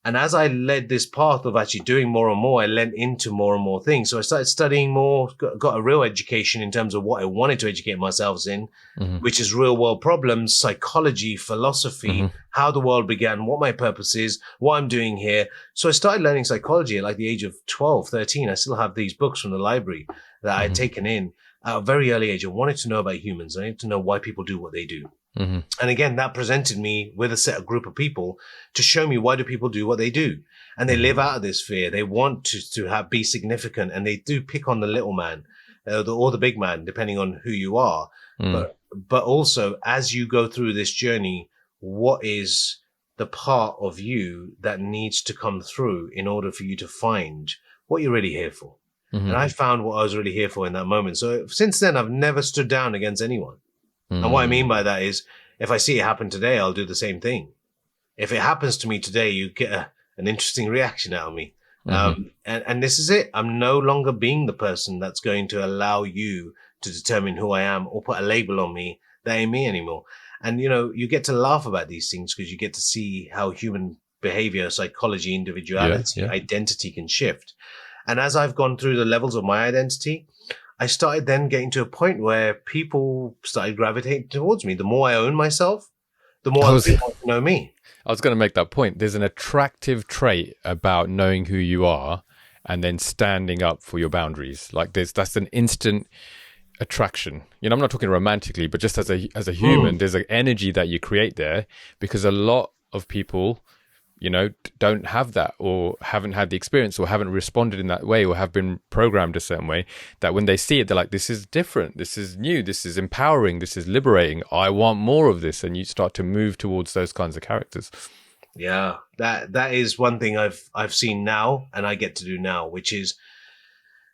And as I led this path of actually doing more and more, I lent into more and more things. So I started studying more, got a real education in terms of what I wanted to educate myself in, Mm-hmm. which is real world problems, psychology, philosophy, Mm-hmm. how the world began, what my purpose is, what I'm doing here. So I started learning psychology at like the age of 12, 13. I still have these books from the library that I had taken in at a very early age. I wanted to know about humans. I needed to know why people do what they do. Mm-hmm. And again, that presented me with a set of group of people to show me why do people do what they do. And they live out of this fear. They want to be significant, and they do pick on the little man or the big man, depending on who you are. But also, as you go through this journey, what is the part of you that needs to come through in order for you to find what you're really here for? And I found what I was really here for in that moment. So since then, I've never stood down against anyone. And what I mean by that is, if I see it happen today, I'll do the same thing. If it happens to me today, you get an interesting reaction out of me. And this is it. I'm no longer being the person that's going to allow you to determine who I am or put a label on me. That ain't me anymore. And, you get to laugh about these things because you get to see how human behavior, psychology, individuality, identity can shift. And as I've gone through the levels of my identity, I started then getting to a point where people started gravitating towards me. The more I own myself, the more other people want to know me. I was going to make that point. There's an attractive trait about knowing who you are and then standing up for your boundaries. Like that's an instant attraction. I'm not talking romantically, but just as a human, there's an energy that you create there because a lot of people, don't have that or haven't had the experience or haven't responded in that way or have been programmed a certain way that when they see it, they're like, this is different. This is new. This is empowering. This is liberating. I want more of this. And you start to move towards those kinds of characters. Yeah, that is one thing I've seen now and I get to do now, which is,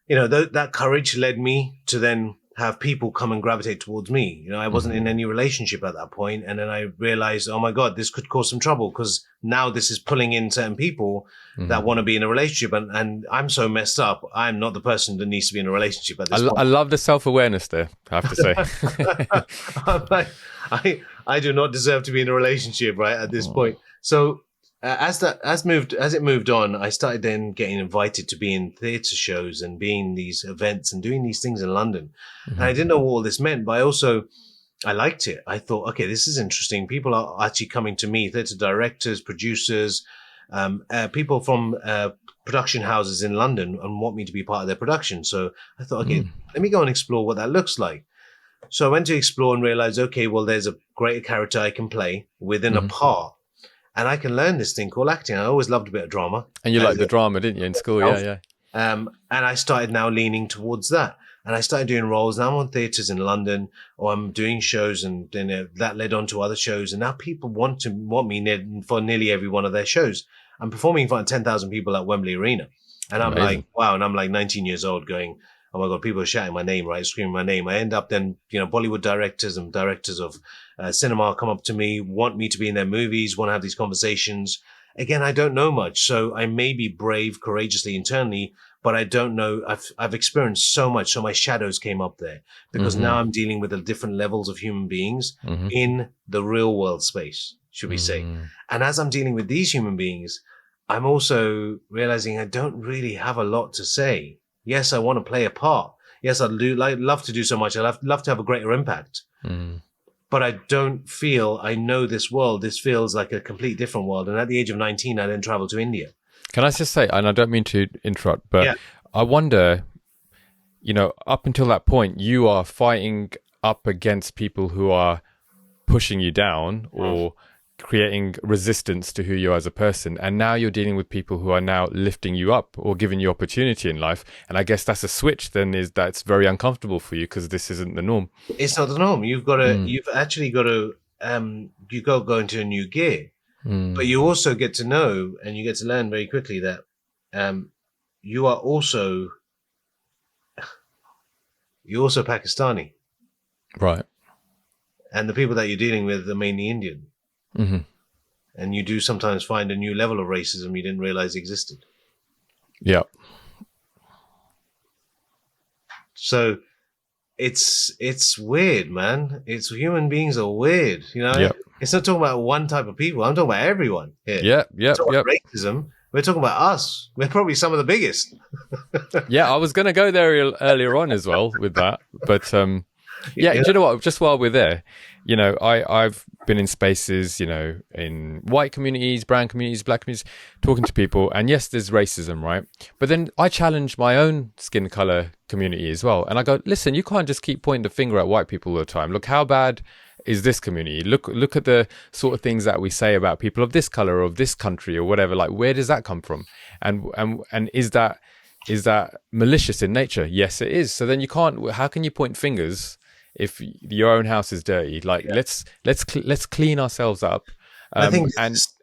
that courage led me to then have people come and gravitate towards me. I wasn't in any relationship at that point. And then I realized, oh my God, this could cause some trouble because now this is pulling in certain people that want to be in a relationship. And I'm so messed up. I'm not the person that needs to be in a relationship at this point. I love the self-awareness there, I have to say. I'm like, I do not deserve to be in a relationship right at this point. So as it moved on, I started then getting invited to be in theatre shows and being these events and doing these things in London. And I didn't know what all this meant, but I liked it. I thought, okay, this is interesting. People are actually coming to me, theatre directors, producers, people from production houses in London and want me to be part of their production. So I thought, okay, let me go and explore what that looks like. So I went to explore and realized, okay, well, there's a great character I can play within a part. And I can learn this thing called acting. I always loved a bit of drama. And you liked the drama, didn't you, in school? Yeah. And I started now leaning towards that. And I started doing roles. Now I'm on theatres in London, or I'm doing shows, and then that led on to other shows. And now people want me for nearly every one of their shows. I'm performing in front of 10,000 people at Wembley Arena. And I'm like, wow. And I'm like 19 years old going, oh my God, people are shouting my name, right? Screaming my name. I end up then, Bollywood directors and directors of cinema come up to me, want me to be in their movies, want to have these conversations. Again, I don't know much. So I may be brave, courageously internally, but I don't know. I've experienced so much. So my shadows came up there because now I'm dealing with the different levels of human beings in the real world space, should we say. And as I'm dealing with these human beings, I'm also realizing I don't really have a lot to say. Yes, I want to play a part. Yes, I do love to do so much. I love to have a greater impact. But I don't feel I know this world. This feels like a complete different world. And at the age of 19, I then traveled to India. Can I just say, and I don't mean to interrupt, but I wonder, up until that point, you are fighting up against people who are pushing you down or creating resistance to who you are as a person, and now you're dealing with people who are now lifting you up or giving you opportunity in life. And I guess that's a switch then, is that's very uncomfortable for you because this isn't the norm. It's not the norm. You've actually got to you go into a new gear, but you also get to know and you get to learn very quickly that you're also Pakistani, right? and the people that you're dealing with are mainly Indian. Mm-hmm. And you do sometimes find a new level of racism you didn't realize existed. Yeah. So it's weird, man. It's human beings are weird, you know. Yep. It's not talking about one type of people. I'm talking about everyone here. Yep. We're talking about racism. We're talking about us. We're probably some of the biggest. Yeah, I was going to go there earlier on as well with that, but yeah, do you know what? Just while we're there, you know, I've been in spaces, you know, in white communities, brown communities, black communities, talking to people, and yes, there's racism, right? But then I challenge my own skin color community as well, and I go, listen, you can't just keep pointing the finger at white people all the time. Look, how bad is this community? Look at the sort of things that we say about people of this color or of this country or whatever. Like, where does that come from? And is that malicious in nature? Yes, it is. So then you can't. How can you point fingers if your own house is dirty? Like, let's clean ourselves up. I think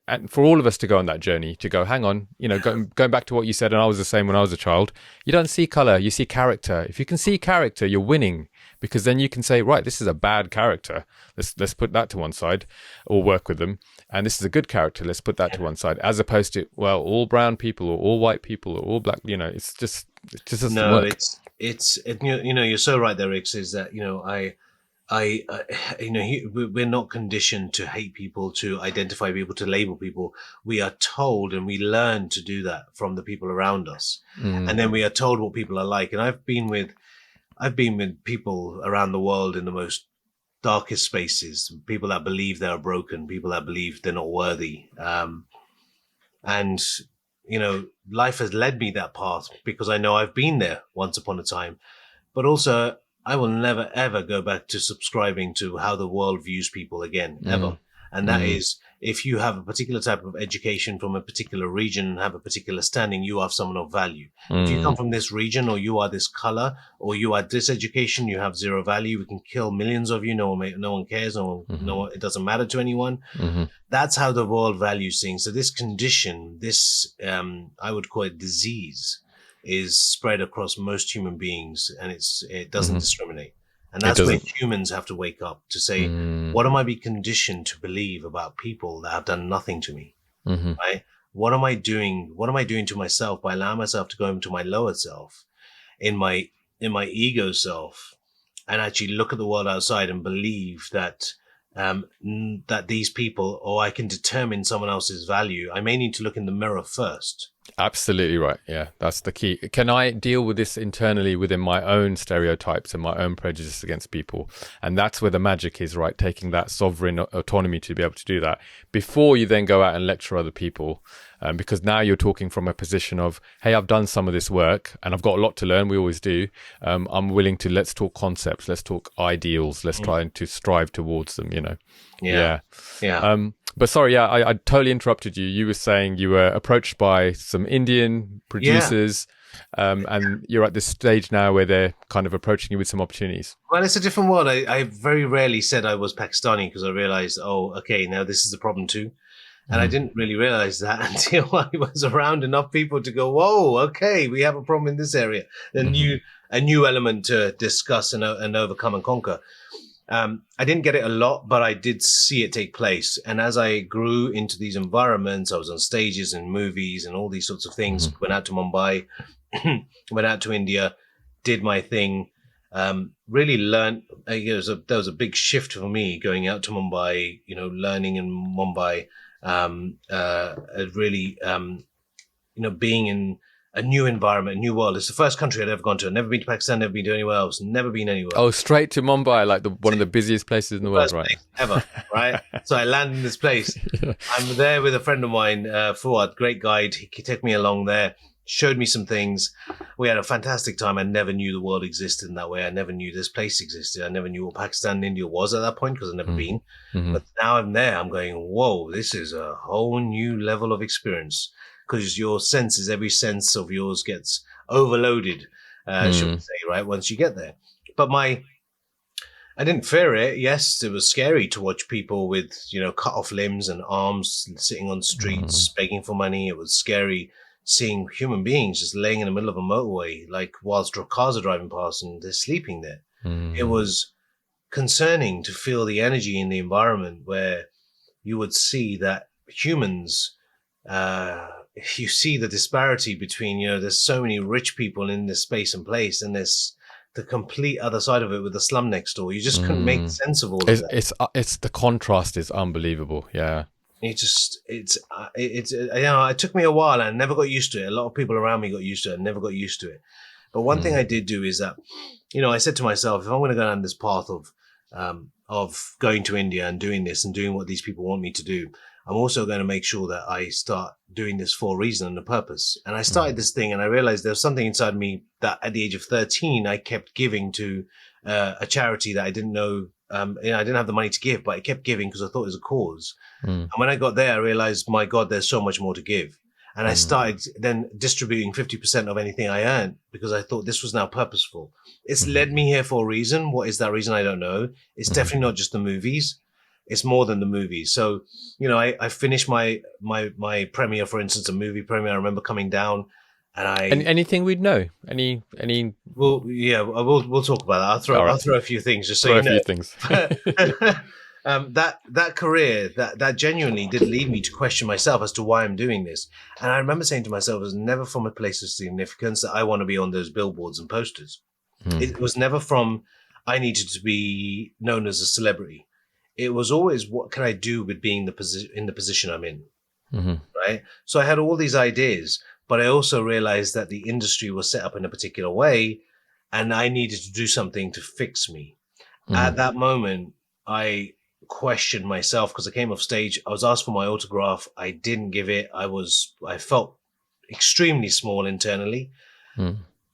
and for all of us to go on that journey, to go, hang on, you know, going back to what you said, and I was the same when I was a child. You don't see color, you see character. If you can see character, you're winning, because then you can say, right, this is a bad character. Let's put that to one side, or work with them. And this is a good character. Let's put that to one side, as opposed to, well, all brown people or all white people or all black. You know, it just doesn't work. It's you know, you're so right there, Rix. Is that, you know, you know, we're not conditioned to hate people, to identify people, to label people. We are told, and we learn to do that from the people around us, and then we are told what people are like. And I've been with people around the world in the most darkest spaces, people that believe they're broken, people that believe they're not worthy, and you know, life has led me that path because I know I've been there once upon a time, but also I will never, ever go back to subscribing to how the world views people again, ever. And that is, if you have a particular type of education from a particular region and have a particular standing, you are someone of value. If you come from this region, or you are this color, or you are this education, you have zero value. We can kill millions of you. No one cares. No one, it doesn't matter to anyone. That's how the world values things. So this condition, this, I would call it disease, is spread across most human beings, and it doesn't discriminate. And that's where humans have to wake up to say, what am I being conditioned to believe about people that have done nothing to me? Right? What am I doing? What am I doing to myself by allowing myself to go into my lower self, in my ego self, and actually look at the world outside and believe that that these people, or I can determine someone else's value. I may need to look in the mirror first. Absolutely right. Yeah, that's the key. Can I deal with this internally within my own stereotypes and my own prejudice against people? And that's where the magic is, right? Taking that sovereign autonomy to be able to do that before you then go out and lecture other people. Because now you're talking from a position of, hey, I've done some of this work and I've got a lot to learn. We always do. I'm willing to, let's talk concepts, let's talk ideals, let's try to strive towards them, you know? Yeah. But sorry, I totally interrupted you. You were saying you were approached by some Indian producers, and you're at this stage now where they're kind of approaching you with some opportunities. Well, it's a different world. I very rarely said I was Pakistani because I realized, oh, okay, now this is the problem too. And I didn't really realize that until I was around enough people to go, whoa, okay, we have a problem in this area. A new element to discuss and overcome and conquer. I didn't get it a lot, but I did see it take place. And as I grew into these environments, I was on stages and movies and all these sorts of things, went out to Mumbai, went out to India, did my thing, really learned. There was a big shift for me going out to Mumbai, you know, learning in Mumbai, really, you know, being in a new environment, a new world. It's the first country I'd ever gone to. I've never been to Pakistan, never been to anywhere else, never been anywhere. Oh, straight to Mumbai, like one of the busiest places in the world, right? Ever, right? So I land in this place. I'm there with a friend of mine, Fuad, great guide. He took me along there, showed me some things. We had a fantastic time. I never knew the world existed in that way. I never knew this place existed. I never knew what Pakistan and India was at that point because I'd never been. But now I'm there. I'm going, whoa, this is a whole new level of experience. Because your senses, every sense of yours gets overloaded, should we say, right, once you get there. But I didn't fear it. Yes, it was scary to watch people with, you know, cut off limbs and arms sitting on streets, begging for money. It was scary seeing human beings just laying in the middle of a motorway, like whilst cars are driving past and they're sleeping there. It was concerning to feel the energy in the environment where you would see that humans, you see the disparity between, there's so many rich people in this space and place, and there's the complete other side of it with the slum next door. You just couldn't make sense of all of that. It's the contrast is unbelievable. Yeah. It took me a while, and I never got used to it. A lot of people around me got used to it, and never got used to it. But one thing I did do is that, I said to myself, if I'm going to go down this path of going to India and doing this and doing what these people want me to do, I'm also going to make sure that I start doing this for a reason and a purpose. And I started this thing, and I realized there was something inside me that at the age of 13, I kept giving to a charity that I didn't know. I didn't have the money to give, but I kept giving because I thought it was a cause. And when I got there, I realized, my God, there's so much more to give. And I started then distributing 50% of anything I earned because I thought this was now purposeful. It's led me here for a reason. What is that reason? I don't know. It's definitely not just the movies. It's more than the movies. So, I finished my premiere, for instance, a movie premiere. I remember coming down and anything we'd know? Any? Well, yeah, we'll talk about that. I'll throw a few things just so throw you know. A few things. That career, that genuinely did lead me to question myself as to why I'm doing this. And I remember saying to myself, it was never from a place of significance that I want to be on those billboards and posters. It was never from, I needed to be known as a celebrity. It was always, what can I do with being in the position I'm in? Right? So I had all these ideas, but I also realized that the industry was set up in a particular way, and I needed to do something to fix me. At that moment, I questioned myself because I came off stage. I was asked for my autograph. I didn't give it. I felt extremely small internally,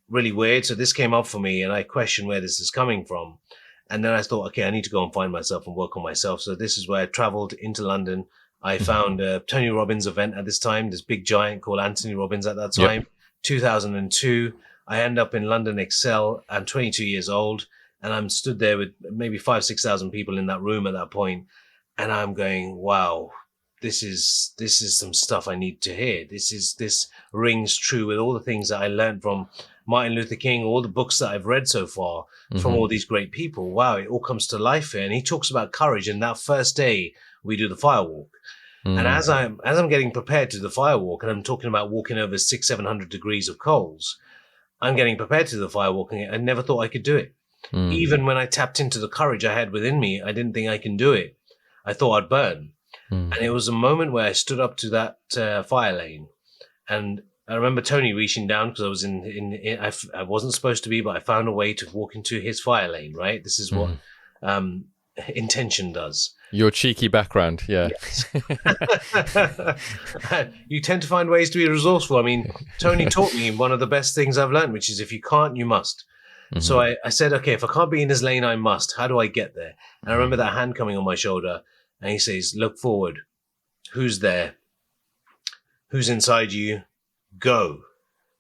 really weird. So this came up for me, and I questioned where this is coming from. And then I thought, okay, I need to go and find myself and work on myself. So this is where I traveled into London. I found a Tony Robbins event at this time, this big giant called Anthony Robbins at that time, 2002. I end up in London Excel. I'm 22 years old, and I'm stood there with maybe 5,000-6,000 people in that room at that point. And I'm going, wow, this is some stuff I need to hear. This rings true with all the things that I learned from Martin Luther King, all the books that I've read so far from all these great people. Wow, it all comes to life here. And he talks about courage. And that first day we do the firewalk. And as I'm getting prepared to the firewalk, and I'm talking about walking over 600-700 degrees of coals, I'm getting prepared to the firewalk, and I never thought I could do it. Even when I tapped into the courage I had within me, I didn't think I can do it. I thought I'd burn. And it was a moment where I stood up to that fire lane, and I remember Tony reaching down because I was I wasn't supposed to be, but I found a way to walk into his fire lane, right? This is what intention does. Your cheeky background, yeah. Yes. You tend to find ways to be resourceful. I mean, Tony taught me one of the best things I've learned, which is if you can't, you must. So I said, okay, if I can't be in his lane, I must. How do I get there? And I remember that hand coming on my shoulder, and he says, look forward. Who's there? Who's inside you? Go.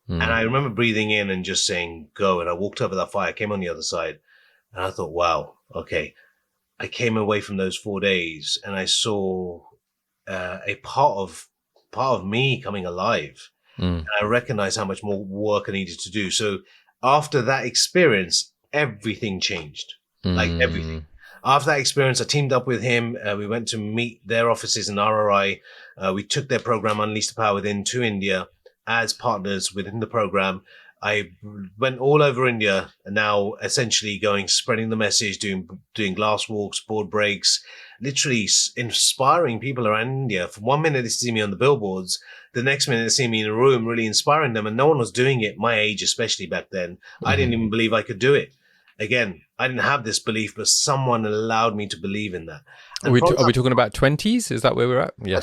And I remember breathing in and just saying, go. And I walked over that fire, came on the other side, and I thought, wow, okay. I came away from those 4 days, and I saw a part of me coming alive. And I recognized how much more work I needed to do. So after that experience, everything changed, like everything. After that experience, I teamed up with him. We went to meet their offices in RRI. We took their program, Unleash the Power Within, to India as partners within the program. I went all over India, and now essentially spreading the message, doing glass walks, board breaks, literally inspiring people around India. For 1 minute, they see me on the billboards. The next minute, they see me in a room, really inspiring them. And no one was doing it, my age, especially back then. I didn't even believe I could do it. Again, I didn't have this belief, but someone allowed me to believe in that. Are we talking about 20s? Is that where we're at? Yeah.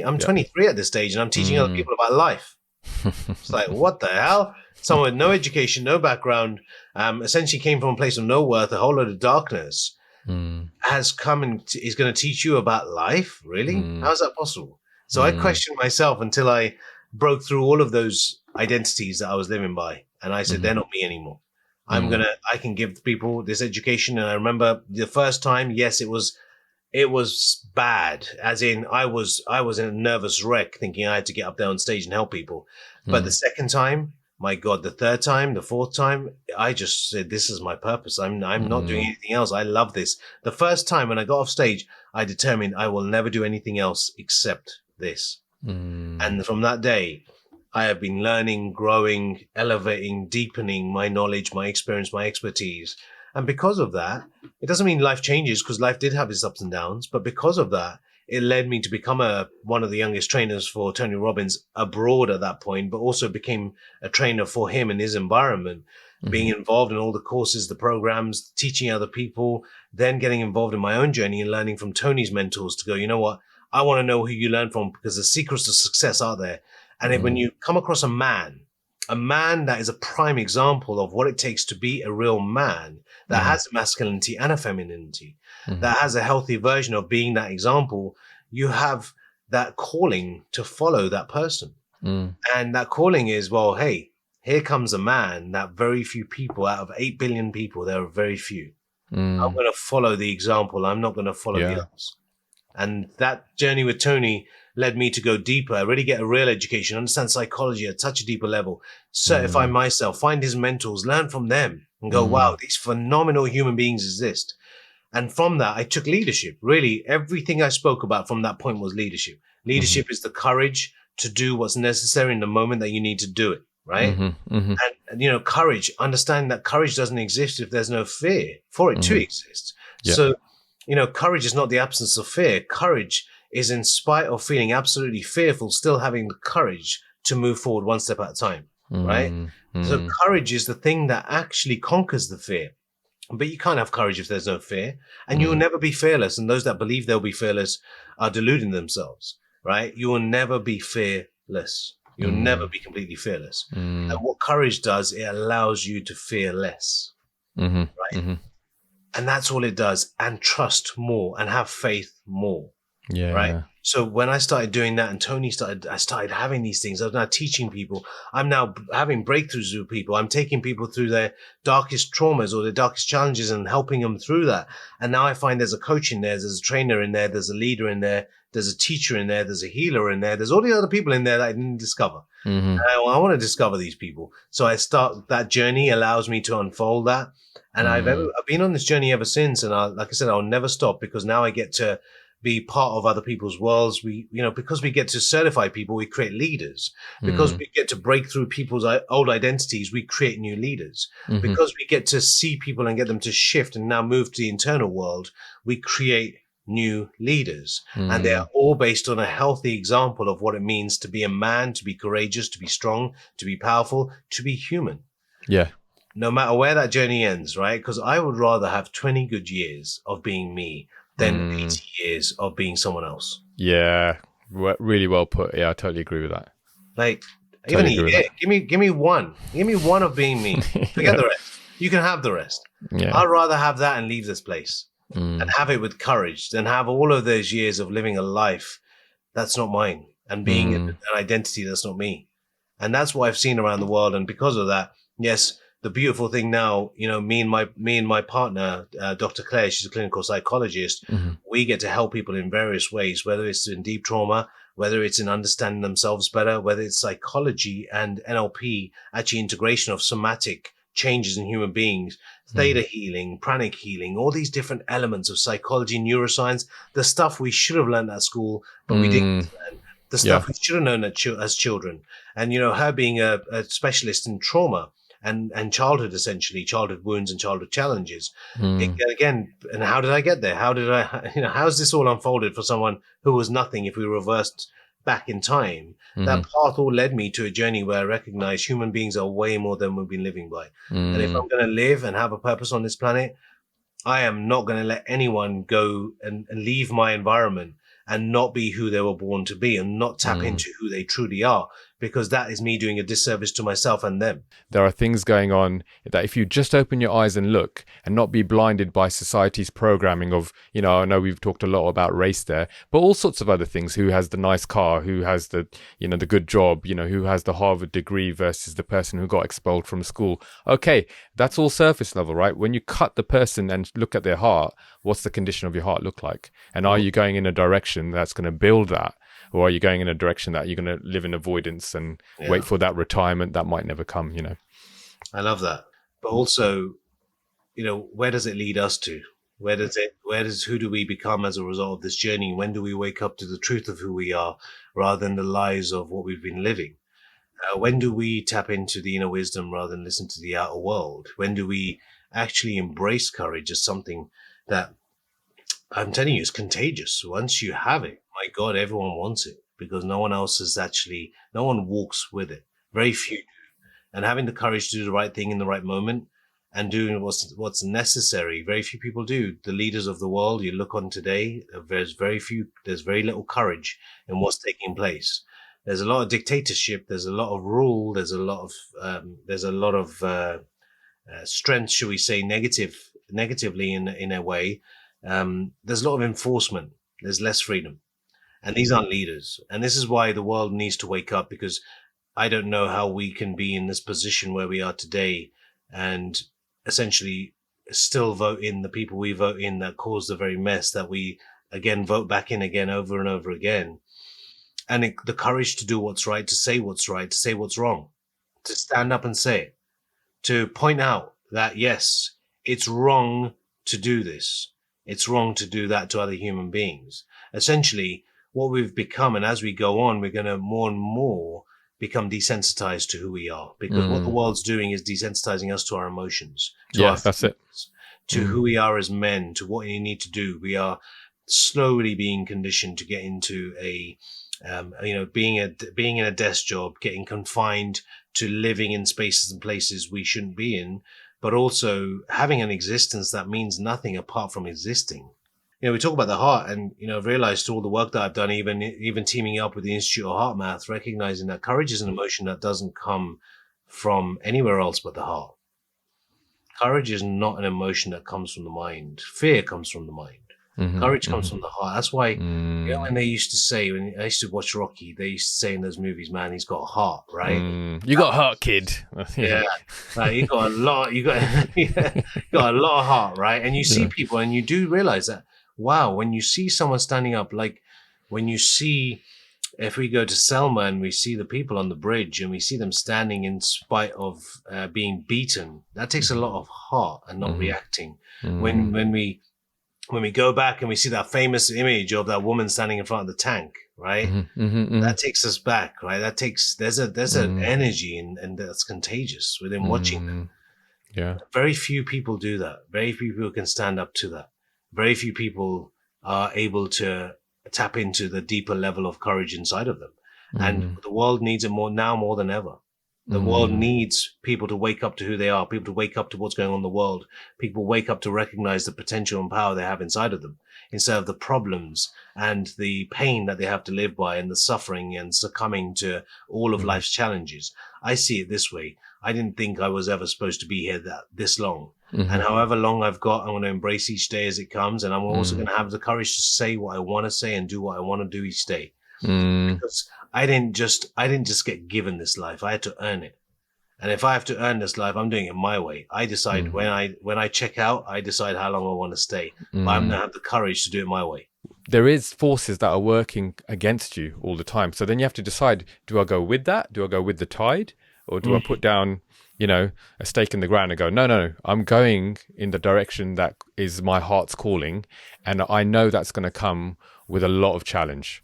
I'm 23 at this stage, and I'm teaching other people about life. It's like, what the hell? Someone with no education, no background, essentially came from a place of no worth, a whole load of darkness, has come and is going to teach you about life? Really? How is that possible? So I questioned myself until I broke through all of those identities that I was living by. And I said, they're not me anymore. I can give people this education. And I remember the first time, yes, it was bad, as in I was in a nervous wreck thinking I had to get up there on stage and help people. But the second time, My God, the third time, the fourth time, I just said, this is my purpose. I'm not doing anything else. I love this. The first time when I got off stage, I determined I will never do anything else except this. And from that day, I have been learning, growing, elevating, deepening my knowledge, my experience, my expertise. And because of that, it doesn't mean life changes, because life did have its ups and downs. But because of that, it led me to become one of the youngest trainers for Tony Robbins abroad at that point, but also became a trainer for him in his environment, being involved in all the courses, the programs, teaching other people, then getting involved in my own journey and learning from Tony's mentors to go, you know what? I want to know who you learn from, because the secrets to success are there. And when you come across a man that is a prime example of what it takes to be a real man, that has a masculinity and a femininity, that has a healthy version of being that example, you have that calling to follow that person. And that calling is, well, hey, here comes a man that very few people out of 8 billion people, there are very few. I'm going to follow the example. I'm not going to follow the others. And that journey with Tony led me to go deeper, really get a real education, understand psychology at such a deeper level, certify myself, find his mentors, learn from them and go, wow, these phenomenal human beings exist. And from that, I took leadership. Really, everything I spoke about from that point was leadership. Leadership is the courage to do what's necessary in the moment that you need to do it, right? And, you know, courage, understand that courage doesn't exist if there's no fear for it to exist. So, you know, courage is not the absence of fear. Courage is, in spite of feeling absolutely fearful, still having the courage to move forward one step at a time, right? So courage is the thing that actually conquers the fear. But you can't have courage if there's no fear, and you will never be fearless. And those that believe they'll be fearless are deluding themselves, right? You will never be fearless. You'll never be completely fearless. And what courage does, it allows you to fear less, right? And that's all it does. And trust more and have faith more. Right. So when I started doing that, and I started having these things. I was now teaching people. I'm now having breakthroughs with people. I'm taking people through their darkest traumas or their darkest challenges and helping them through that. And now I find there's a coach in there, there's a trainer in there, there's a leader in there, there's a teacher in there, there's a healer in there, there's all the other people in there that I didn't discover. And I want to discover these people. So that journey allows me to unfold that. And I've been on this journey ever since. And like I said, I'll never stop, because now I get to be part of other people's worlds. Because we get to certify people, we create leaders. Because we get to break through people's old identities, we create new leaders. Because we get to see people and get them to shift and now move to the internal world, we create new leaders. And they are all based on a healthy example of what it means to be a man, to be courageous, to be strong, to be powerful, to be human. No matter where that journey ends, right? Because I would rather have 20 good years of being me than 80 years of being someone else. Really well put. I totally agree with that. Like, totally even a year. Give me one. Give me one of being me. Forget the rest. You can have the rest. I'd rather have that and leave this place and have it with courage than have all of those years of living a life that's not mine and being an identity that's not me. And that's what I've seen around the world. And because of that, yes, the beautiful thing now, me and my partner, Dr. Claire, she's a clinical psychologist. We get to help people in various ways, whether it's in deep trauma, whether it's in understanding themselves better, whether it's psychology and NLP, actually integration of somatic changes in human beings, theta healing, pranic healing, all these different elements of psychology, neuroscience, the stuff we should have learned at school, but we didn't learn, the stuff we should have known as children. And, her being a specialist in trauma, and childhood, essentially, childhood wounds and childhood challenges. Again, and how did I get there? How's this all unfolded for someone who was nothing if we reversed back in time? That path all led me to a journey where I recognize human beings are way more than we've been living by. And if I'm going to live and have a purpose on this planet, I am not going to let anyone go and leave my environment and not be who they were born to be and not tap into who they truly are, because that is me doing a disservice to myself and them. There are things going on that if you just open your eyes and look and not be blinded by society's programming of, I know we've talked a lot about race there, but all sorts of other things. Who has the nice car, who has the, the good job, who has the Harvard degree versus the person who got expelled from school. Okay, that's all surface level, right? When you cut the person and look at their heart, what's the condition of your heart look like? And are you going in a direction that's going to build that? Or are you going in a direction that you're going to live in avoidance and wait for that retirement that might never come, you know? I love that. But also, where does it lead us to? Who do we become as a result of this journey? When do we wake up to the truth of who we are rather than the lies of what we've been living? When do we tap into the inner wisdom rather than listen to the outer world? When do we actually embrace courage as something that, I'm telling you, is contagious? Once you have it, my God, everyone wants it, because no one walks with it. Very few do. And having the courage to do the right thing in the right moment and doing what's necessary, very few people do. The leaders of the world you look on today, there's very little courage in what's taking place. There's a lot of dictatorship. There's a lot of rule. There's a lot of strength, should we say, negatively in a way. There's a lot of enforcement. There's less freedom, and these aren't leaders. And this is why the world needs to wake up, because I don't know how we can be in this position where we are today and essentially still vote in the people we vote in that cause the very mess that we again vote back in again over and over again. And the courage to do what's right, to say what's right, to say what's wrong, to stand up and say it, to point out that, yes, it's wrong to do this. It's wrong to do that to other human beings. Essentially, what we've become, and as we go on, we're going to more and more become desensitized to who we are, because what the world's doing is desensitizing us to our emotions, to our that's it, to who we are as men, to what you need to do. We are slowly being conditioned to get into being in a desk job, getting confined to living in spaces and places we shouldn't be in, but also having an existence that means nothing apart from existing. We talk about the heart, and I've realized through all the work that I've done, even teaming up with the Institute of Heart Math, recognizing that courage is an emotion that doesn't come from anywhere else but the heart. Courage is not an emotion that comes from the mind. Fear comes from the mind. Courage comes from the heart. That's why, when they used to say, when I used to watch Rocky, they used to say in those movies, "Man, he's got a heart, right? You got a heart, kid." Yeah, like, you got a lot. You got a lot of heart, right? And you see people, and you do realize that. Wow, when you see someone standing up, like when you see, if we go to Selma and we see the people on the bridge and we see them standing in spite of being beaten, that takes a lot of heart and not reacting. When we go back and we see that famous image of that woman standing in front of the tank, right? That takes us back, right? There's an energy and that's contagious within watching them. Yeah. Very few people do that. Very few people can stand up to that. Very few people are able to tap into the deeper level of courage inside of them. And the world needs it more than ever. The world needs people to wake up to who they are, people to wake up to what's going on in the world, people wake up to recognize the potential and power they have inside of them, instead of the problems and the pain that they have to live by and the suffering and succumbing to all of life's challenges. I see it this way. I didn't think I was ever supposed to be here this long. And however long I've got, I'm going to embrace each day as it comes. And I'm also going to have the courage to say what I want to say and do what I want to do each day. Because I didn't just get given this life. I had to earn it. And if I have to earn this life, I'm doing it my way. I decide when I check out, I decide how long I want to stay. But I'm going to have the courage to do it my way. There is forces that are working against you all the time. So then you have to decide, do I go with that? Do I go with the tide? Or do I put down, a stake in the ground and go, no, I'm going in the direction that is my heart's calling. And I know that's going to come with a lot of challenge.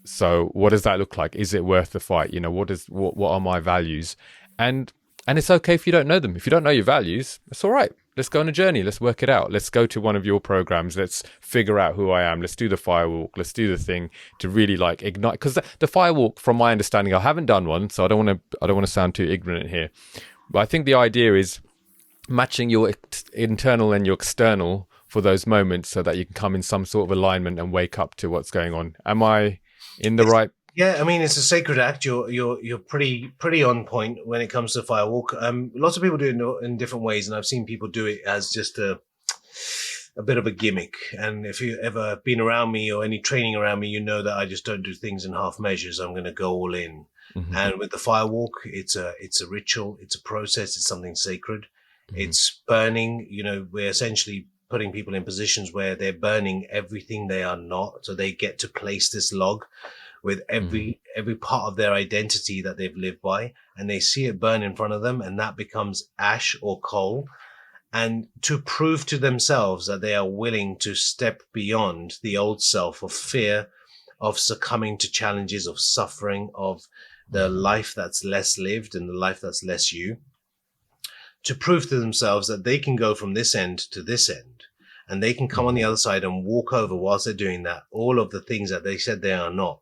So what does that look like? Is it worth the fight? What are my values? And it's okay if you don't know them. If you don't know your values, it's all right. Let's go on a journey. Let's work it out. Let's go to one of your programs. Let's figure out who I am. Let's do the firewalk. Let's do the thing to really ignite. Because the firewalk, from my understanding, I haven't done one, so I don't want to sound too ignorant here. But I think the idea is matching your internal and your external for those moments, so that you can come in some sort of alignment and wake up to what's going on. Am I in the right? Yeah, I mean, it's a sacred act. You're pretty on point when it comes to firewalk. Lots of people do it in different ways, and I've seen people do it as just a bit of a gimmick. And if you've ever been around me or any training around me, you know that I just don't do things in half measures. I'm going to go all in. And with the firewalk, it's a ritual, it's a process, it's something sacred. It's burning. We're essentially putting people in positions where they're burning everything they are not, so they get to place this log. with every part of their identity that they've lived by, and they see it burn in front of them, and that becomes ash or coal. And to prove to themselves that they are willing to step beyond the old self of fear, of succumbing to challenges, of suffering, of the life that's less lived and the life that's less you, to prove to themselves that they can go from this end to this end, and they can come on the other side and walk over, whilst they're doing that, all of the things that they said they are not.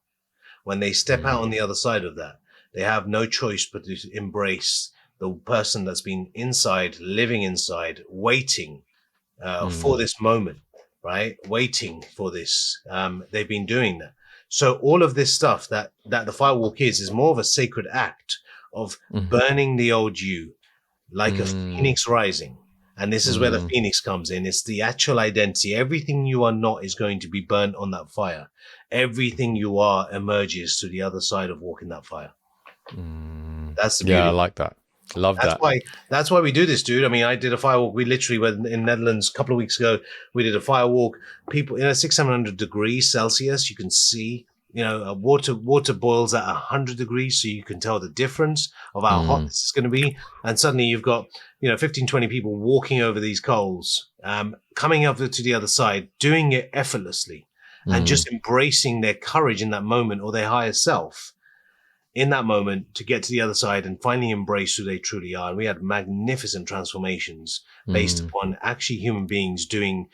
When they step out on the other side of that, they have no choice but to embrace the person that's been inside, living inside, waiting for this moment, right? Waiting for this. They've been doing that. So all of this stuff that the firewalk is more of a sacred act of burning the old you, like a phoenix rising. And this is where the phoenix comes in. It's the actual identity. Everything you are not is going to be burnt on that fire. Everything you are emerges to the other side of walking that fire. That's the beauty. Yeah, I like that. Love that. That's why we do this, dude. I mean, I did a firewalk. We literally were in Netherlands a couple of weeks ago. We did a firewalk. People, 600 degrees Celsius. You can see, water boils at 100 degrees. So you can tell the difference of how hot this is going to be. And suddenly you've got, 15, 20 people walking over these coals, coming up to the other side, doing it effortlessly and just embracing their courage in that moment, or their higher self in that moment, to get to the other side and finally embrace who they truly are. And we had magnificent transformations based upon actually human beings doing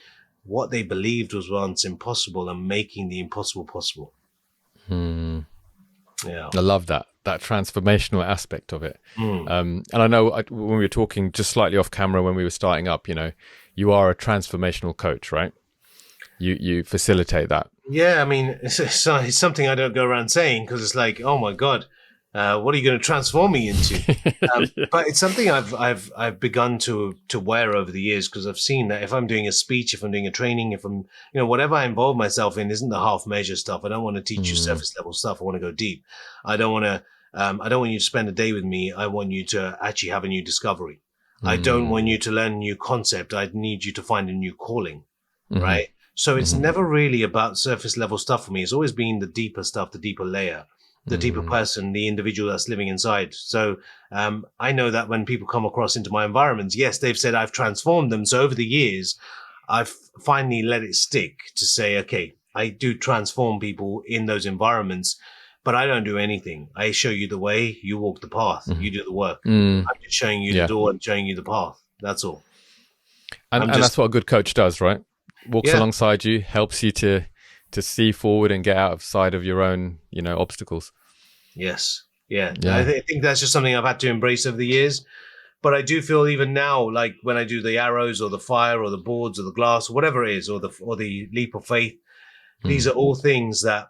what they believed was once impossible and making the impossible possible. Yeah, I love that transformational aspect of it. And I know when we were talking just slightly off camera when we were starting up, you are a transformational coach, right? You facilitate that. Yeah, I mean, it's something I don't go around saying, because it's like, oh my God, what are you going to transform me into? But it's something I've begun to wear over the years, because I've seen that if I'm doing a speech, if I'm doing a training, if I'm, whatever I involve myself in isn't the half measure stuff. I don't want to teach you surface level stuff. I want to go deep. I don't want you to spend a day with me. I want you to actually have a new discovery. I don't want you to learn a new concept. I need you to find a new calling, right? So it's never really about surface level stuff for me. It's always been the deeper stuff, the deeper layer, the deeper person, the individual that's living inside. So I know that when people come across into my environments, yes, they've said I've transformed them. So over the years, I've finally let it stick to say, okay, I do transform people in those environments, but I don't do anything. I show you the way, you walk the path, you do the work. I'm just showing you the door and showing you the path. That's all. And that's what a good coach does, right? Walks alongside you, helps you to see forward and get outside of your own, obstacles. Yes. Yeah. I think that's just something I've had to embrace over the years. But I do feel even now, like when I do the arrows or the fire or the boards or the glass or whatever it is, or the leap of faith, these are all things that,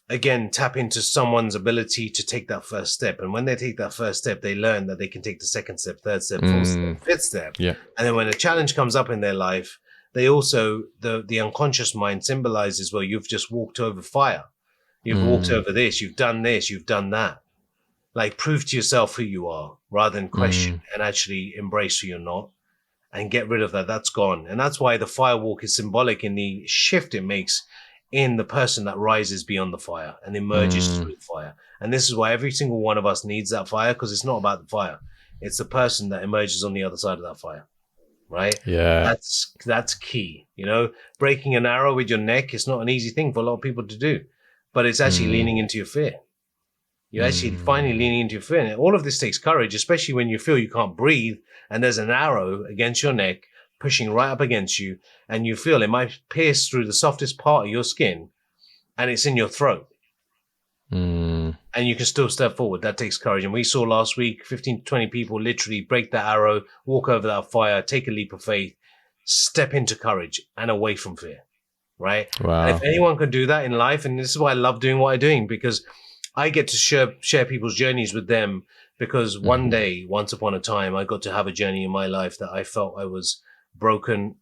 again, tap into someone's ability to take that first step. And when they take that first step, they learn that they can take the second step, third step, fourth step, fifth step. Yeah. And then when a challenge comes up in their life, they also, the unconscious mind symbolizes, well, you've just walked over fire. You've walked over this, you've done that. Like, prove to yourself who you are rather than question and actually embrace who you're not and get rid of that. That's gone. And that's why the firewalk is symbolic in the shift it makes in the person that rises beyond the fire and emerges through the fire. And this is why every single one of us needs that fire, because it's not about the fire. It's the person that emerges on the other side of that fire. Right? Yeah. That's key. Breaking an arrow with your neck is not an easy thing for a lot of people to do, but it's actually leaning into your fear. You're actually finally leaning into your fear. And all of this takes courage, especially when you feel you can't breathe and there's an arrow against your neck pushing right up against you, and you feel it might pierce through the softest part of your skin and it's in your throat. And you can still step forward. That takes courage. And we saw last week 15 to 20 people literally break that arrow, walk over that fire, take a leap of faith, step into courage and away from fear. Right? Wow. And if anyone can do that in life, and this is why I love doing what I'm doing, because I get to share people's journeys with them, because one day, once upon a time, I got to have a journey in my life that I felt I was broken.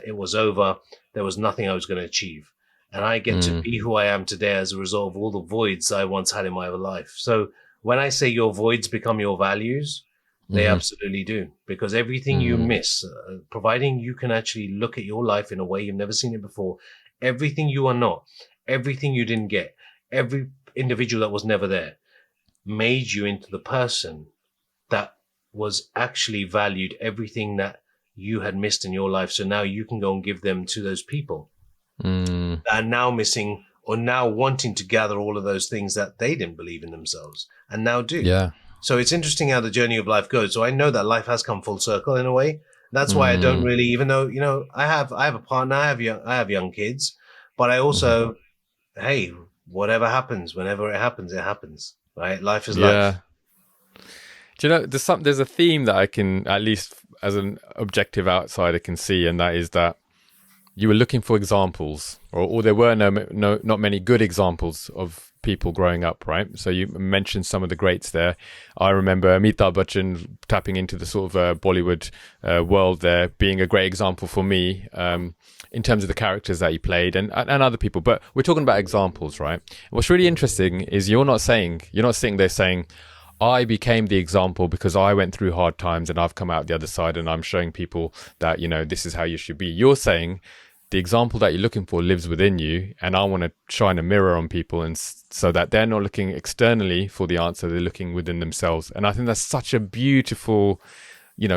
It was over. There was nothing I was going to achieve. And I get to be who I am today as a result of all the voids I once had in my life. So when I say your voids become your values, they absolutely do. Because everything you miss, providing you can actually look at your life in a way you've never seen it before, everything you are not, everything you didn't get, every individual that was never there made you into the person that was actually valued everything that you had missed in your life. So now you can go and give them to those people that are now missing or now wanting to gather all of those things that they didn't believe in themselves and now do. Yeah. So it's interesting how the journey of life goes. So I know that life has come full circle in a way. That's why I don't really, even though, I have a partner, I have young kids, but I also, hey, whatever happens, whenever it happens, right? Life is life. Do you know, there's a theme that I can, at least as an objective outsider, can see, and that is that you were looking for examples, or there were not many good examples of people growing up, right? So you mentioned some of the greats there. I remember Amitabh Bachchan tapping into the sort of Bollywood world there, being a great example for me in terms of the characters that he played and other people. But we're talking about examples, right? What's really interesting is you're not sitting there saying, I became the example because I went through hard times and I've come out the other side and I'm showing people that, this is how you should be. You're saying the example that you're looking for lives within you, and I want to shine a mirror on people, and so that they're not looking externally for the answer, they're looking within themselves. And I think that's such a beautiful,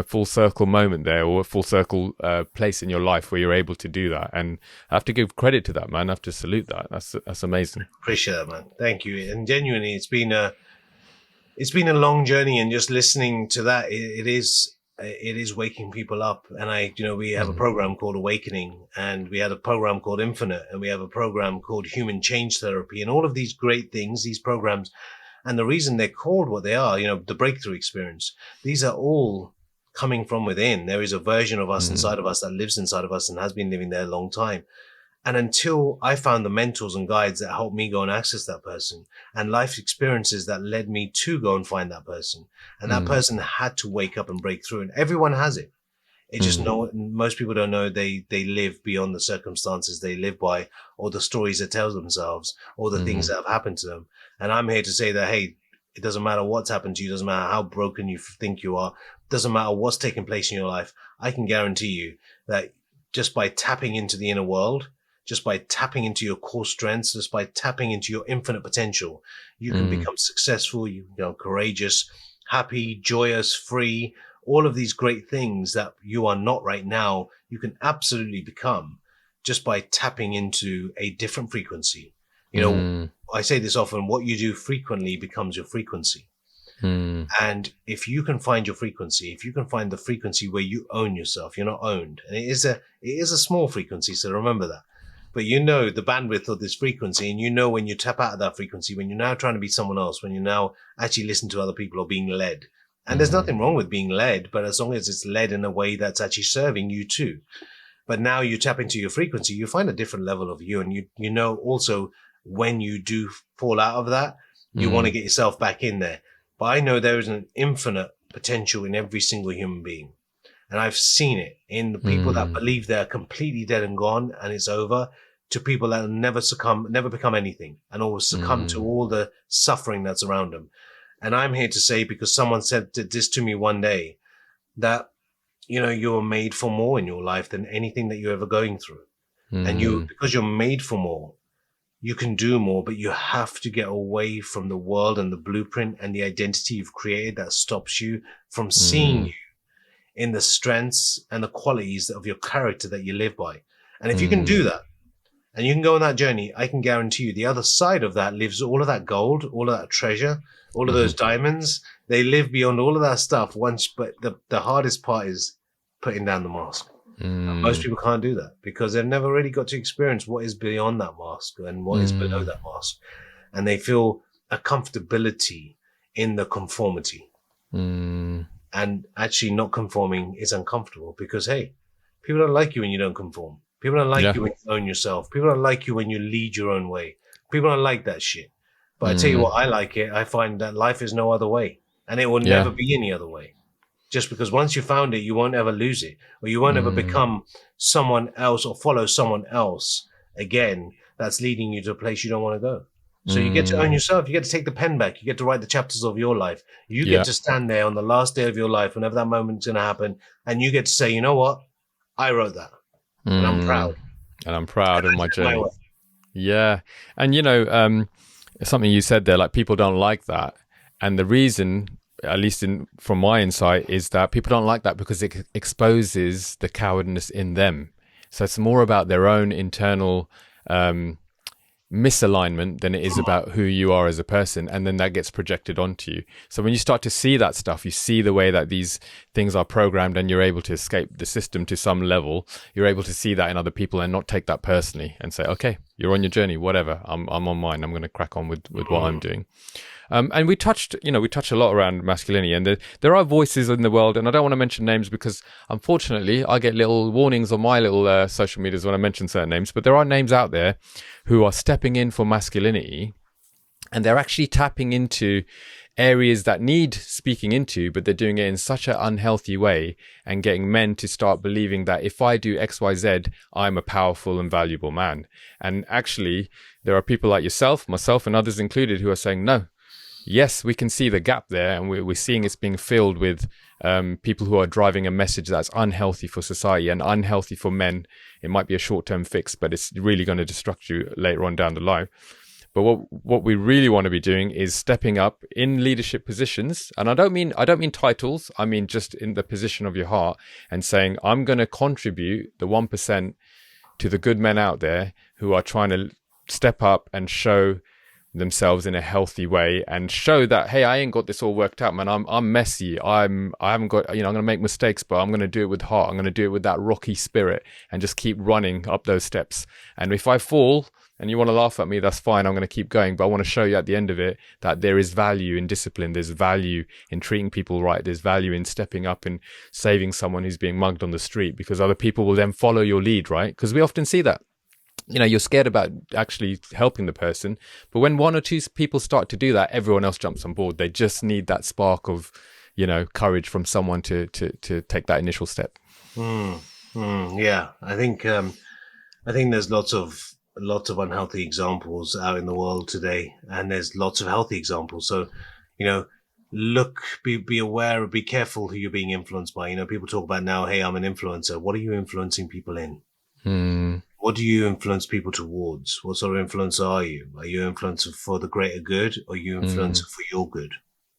full circle moment there, or a full circle place in your life where you're able to do that. And I have to give credit to that, man. I have to salute that. That's amazing. Appreciate that, man. Thank you. And genuinely, it's been a long journey, and just listening to that, it is waking people up. And we have a program called Awakening, and we had a program called Infinite, and we have a program called Human Change Therapy, and all of these great things, these programs. And the reason they're called what they are, the breakthrough experience, these are all coming from within. There is a version of us inside of us that lives inside of us and has been living there a long time. And until I found the mentors and guides that helped me go and access that person, and life experiences that led me to go and find that person, and that person had to wake up and break through, and everyone has it. It just most people don't know they live beyond the circumstances they live by, or the stories they tell themselves, or the things that have happened to them. And I'm here to say that, hey, it doesn't matter what's happened to you, doesn't matter how broken you think you are, doesn't matter what's taking place in your life. I can guarantee you that just by tapping into the inner world, just by tapping into your core strengths, just by tapping into your infinite potential, you can become successful, courageous, happy, joyous, free, all of these great things that you are not right now, you can absolutely become just by tapping into a different frequency. I say this often, what you do frequently becomes your frequency. And if you can find your frequency, if you can find the frequency where you own yourself, you're not owned. And it is a small frequency, so remember that. But the bandwidth of this frequency, and when you tap out of that frequency, when you're now trying to be someone else, when you now actually listen to other people or being led. And there's nothing wrong with being led, but as long as it's led in a way that's actually serving you too. But now you tap into your frequency, you find a different level of you. And also when you do fall out of that, you want to get yourself back in there. But I know there is an infinite potential in every single human being. And I've seen it in the people that believe they're completely dead and gone and it's over, to people that never become anything, and always succumb to all the suffering that's around them. And I'm here to say, because someone said this to me one day, that, you're made for more in your life than anything that you're ever going through. And because you're made for more, you can do more, but you have to get away from the world and the blueprint and the identity you've created that stops you from seeing you in the strengths and the qualities of your character that you live by. And if you can do that, and you can go on that journey, I can guarantee you the other side of that lives all of that gold, all of that treasure, all of those diamonds. They live beyond all of that stuff but the hardest part is putting down the mask. Most people can't do that because they've never really got to experience what is beyond that mask and what is below that mask. And they feel a comfortability in the conformity. And actually not conforming is uncomfortable because, hey, people don't like you when you don't conform. People don't like you when you own yourself. People don't like you when you lead your own way. People don't like that shit. But I tell you what, I like it. I find that life is no other way, and it will never be any other way. Just because once you found it, you won't ever lose it, or you won't ever become someone else or follow someone else again that's leading you to a place you don't want to go. So you get to own yourself. You get to take the pen back. You get to write the chapters of your life. You get to stand there on the last day of your life, whenever that moment's going to happen, and you get to say, you know what? I wrote that. And I'm proud. And I'm proud of my journey. Yeah. And, something you said there, like people don't like that. And the reason, at least from my insight, is that people don't like that because it exposes the cowardness in them. So it's more about their own internal misalignment than it is about who you are as a person, and then that gets projected onto you. So when you start to see that stuff, you see the way that these things are programmed, and you're able to escape the system to some level. You're able to see that in other people and not take that personally and say, okay, you're on your journey, whatever, I'm on mine, I'm going to crack on with what I'm doing. And we touched a lot around masculinity, and there are voices in the world, and I don't want to mention names because unfortunately I get little warnings on my little social medias when I mention certain names, but there are names out there who are stepping in for masculinity, and they're actually tapping into areas that need speaking into, but they're doing it in such an unhealthy way and getting men to start believing that if I do XYZ, I'm a powerful and valuable man. And actually, there are people like yourself, myself, and others included who are saying, no, yes, we can see the gap there, and we're seeing it's being filled with people who are driving a message that's unhealthy for society and unhealthy for men. It might be a short-term fix, but it's really going to destruct you later on down the line. But what we really want to be doing is stepping up in leadership positions. And I don't mean titles. I mean just in the position of your heart, and saying, I'm going to contribute the 1% to the good men out there who are trying to step up and show themselves in a healthy way, and show that, hey, I ain't got this all worked out, man. I'm messy. I haven't got, I'm going to make mistakes, but I'm going to do it with heart. I'm going to do it with that rocky spirit and just keep running up those steps. And if I fall and you want to laugh at me, that's fine. I'm going to keep going. But I want to show you at the end of it that there is value in discipline. There's value in treating people right. There's value in stepping up and saving someone who's being mugged on the street, because other people will then follow your lead, right? Because we often see that. You're scared about actually helping the person, but when one or two people start to do that, everyone else jumps on board. They just need that spark of, courage from someone to take that initial step. Yeah, I think there's lots of unhealthy examples out in the world today, and there's lots of healthy examples. So, look, be aware, be careful who you're being influenced by. People talk about now, hey, I'm an influencer. What are you influencing people in? What do you influence people towards? What sort of influencer are you? Are you an influencer for the greater good, or are you an influencer for your good?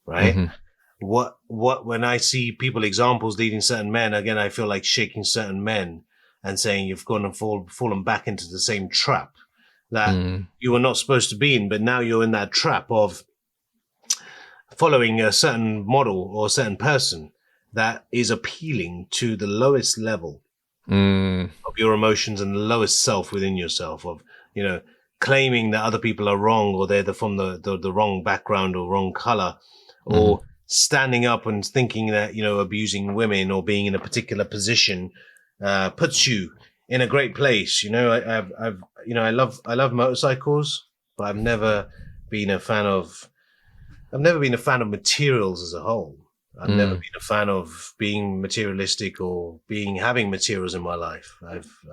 Right? Mm-hmm. When I see people, examples leading certain men, again, I feel like shaking certain men and saying you've gone and fallen back into the same trap that you were not supposed to be in, but now you're in that trap of following a certain model or a certain person that is appealing to the lowest level of your emotions and the lowest self within yourself, of claiming that other people are wrong, or they're from the wrong background or wrong color, or standing up and thinking that abusing women or being in a particular position puts you in a great place. I love motorcycles, but I've never been a fan of materials as a whole. I've never been a fan of being materialistic or having materials in my life.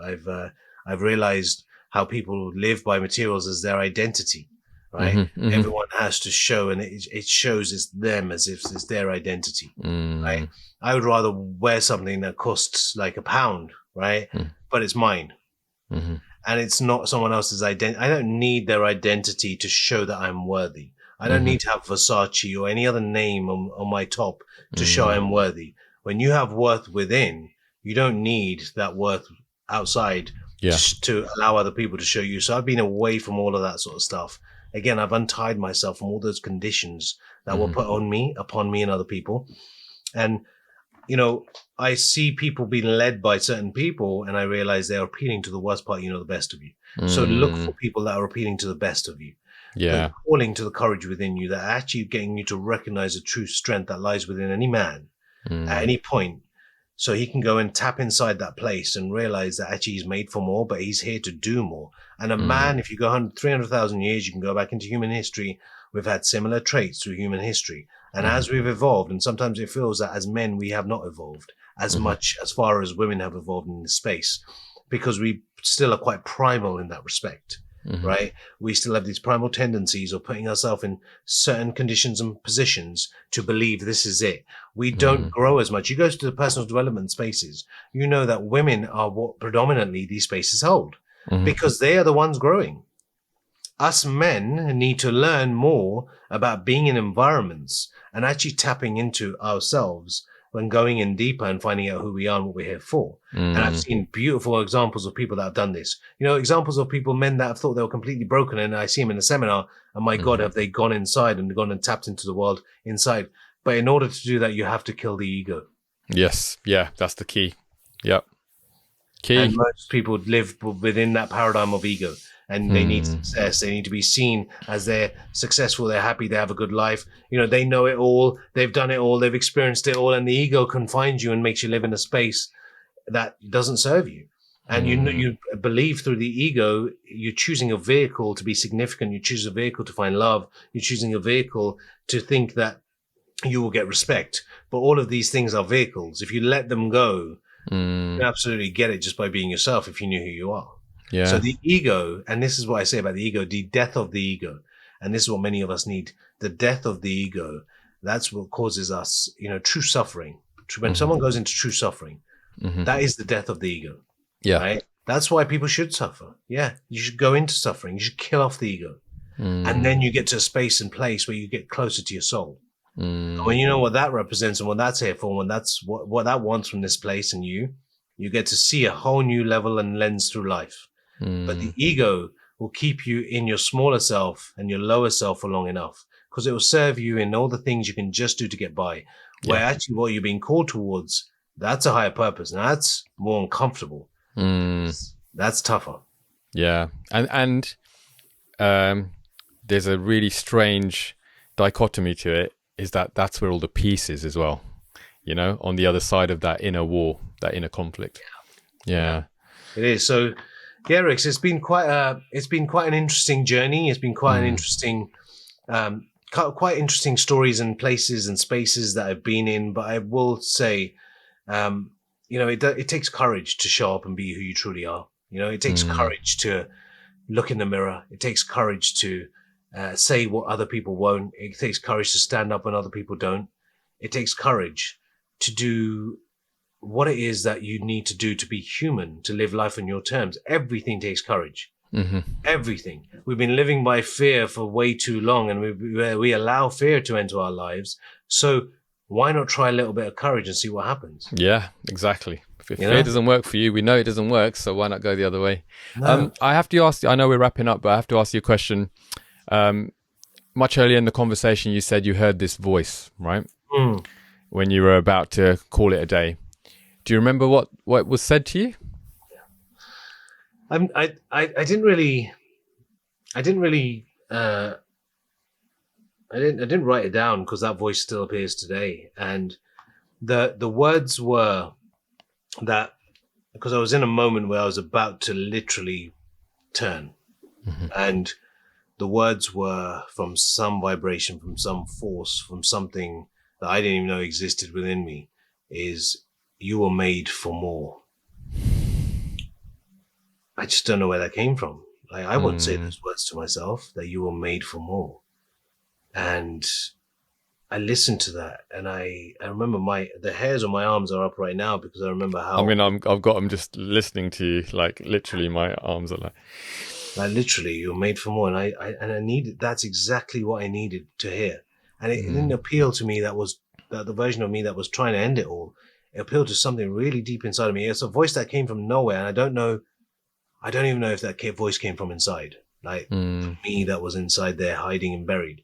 I've realized how people live by materials as their identity, right? Everyone has to show, and it shows it's them as if it's their identity, right? I would rather wear something that costs like £1, right? But it's mine. And it's not someone else's identity. I don't need their identity to show that I'm worthy. I don't need to have Versace or any other name on my top to show I'm worthy. When you have worth within, you don't need that worth outside to allow other people to show you. So I've been away from all of that sort of stuff. Again, I've untied myself from all those conditions that were put upon me and other people. And, I see people being led by certain people, and I realize they're appealing to the worst part, the best of you. So look for people that are appealing to the best of you. Yeah, calling to the courage within you, that are actually getting you to recognize the true strength that lies within any man at any point, so he can go and tap inside that place and realize that actually he's made for more, but he's here to do more. And a man, if you go 300,000 years, you can go back into human history. We've had similar traits through human history, and as we've evolved, and sometimes it feels that as men we have not evolved as much as far as women have evolved in this space, because we still are quite primal in that respect. Right? We still have these primal tendencies of putting ourselves in certain conditions and positions to believe this is it. We don't grow as much. You go to the personal development spaces, that women are what predominantly these spaces hold, because they are the ones growing. us men need to learn more about being in environments and actually tapping into ourselves when going in deeper and finding out who we are and what we're here for. And I've seen beautiful examples of people that have done this. You know, examples of people, men that have thought they were completely broken, and I see them in a seminar, and my God, have they gone inside and gone and tapped into the world inside. But in order to do that, you have to kill the ego. Yes. Yeah, that's the key. Yep. Key. And most people live within that paradigm of ego. And they need success. They need to be seen as they're successful, they're happy, they have a good life. You know, they know it all, they've done it all, they've experienced it all, and the ego confines you and makes you live in a space that doesn't serve you. And you believe through the ego, you're choosing a vehicle to be significant, you choose a vehicle to find love, you're choosing a vehicle to think that you will get respect. But all of these things are vehicles. If you let them go, you absolutely get it just by being yourself if you knew who you are. Yeah. So the ego, and this is what I say about the ego, the death of the ego. And this is what many of us need. The death of the ego. That's what causes us, you know, true suffering. When someone goes into true suffering, that is the death of the ego. Yeah. Right? That's why people should suffer. Yeah. You should go into suffering. You should kill off the ego. And then you get to a space and place where you get closer to your soul. When you know what that represents and what that's here for, and that's what that wants from this place and you get to see a whole new level and lens through life. But the ego will keep you in your smaller self and your lower self for long enough, because it will serve you in all the things you can just do to get by. Where actually what you're being called towards, that's a higher purpose. And that's more uncomfortable. That's tougher. Yeah. And there's a really strange dichotomy to it, is that that's where all the peace is as well, you know, on the other side of that inner war, that inner conflict. Yeah. It is. So, yeah, Rex, it's been quite an interesting journey. It's been quite an interesting, quite interesting stories and places and spaces that I've been in. But I will say, you know, it takes courage to show up and be who you truly are. You know, it takes courage to look in the mirror. It takes courage to say what other people won't. It takes courage to stand up when other people don't. It takes courage to do what it is that you need to do to be human, to live life on your terms. Everything takes courage. Everything. We've been living by fear for way too long, and we allow fear to enter our lives. So why not try a little bit of courage and see what happens? Yeah, exactly. If fear doesn't work for you, we know it doesn't work, so why not go the other way? No. I have to ask you, I know we're wrapping up, but I have to ask you a question. Much earlier in the conversation, you said you heard this voice, right? When you were about to call it a day. Do you remember what was said to you? I didn't really write it down because that voice still appears today. And the words were that, because I was in a moment where I was about to literally turn, and the words were from some vibration, from some force, from something that I didn't even know existed within me, is you were made for more. I just don't know where that came from. Like, I wouldn't say those words to myself, that you were made for more. And I listened to that, and I remember the hairs on my arms are up right now, because I remember how. I mean, I've got them just listening to you. Like, literally, my arms are like literally, you're made for more. And I needed. That's exactly what I needed to hear. And it didn't appeal to me. That was the version of me that was trying to end it all. It appealed to something really deep inside of me. It's a voice that came from nowhere, and I don't even know if that voice came from inside. Like, me, that was inside there, hiding and buried.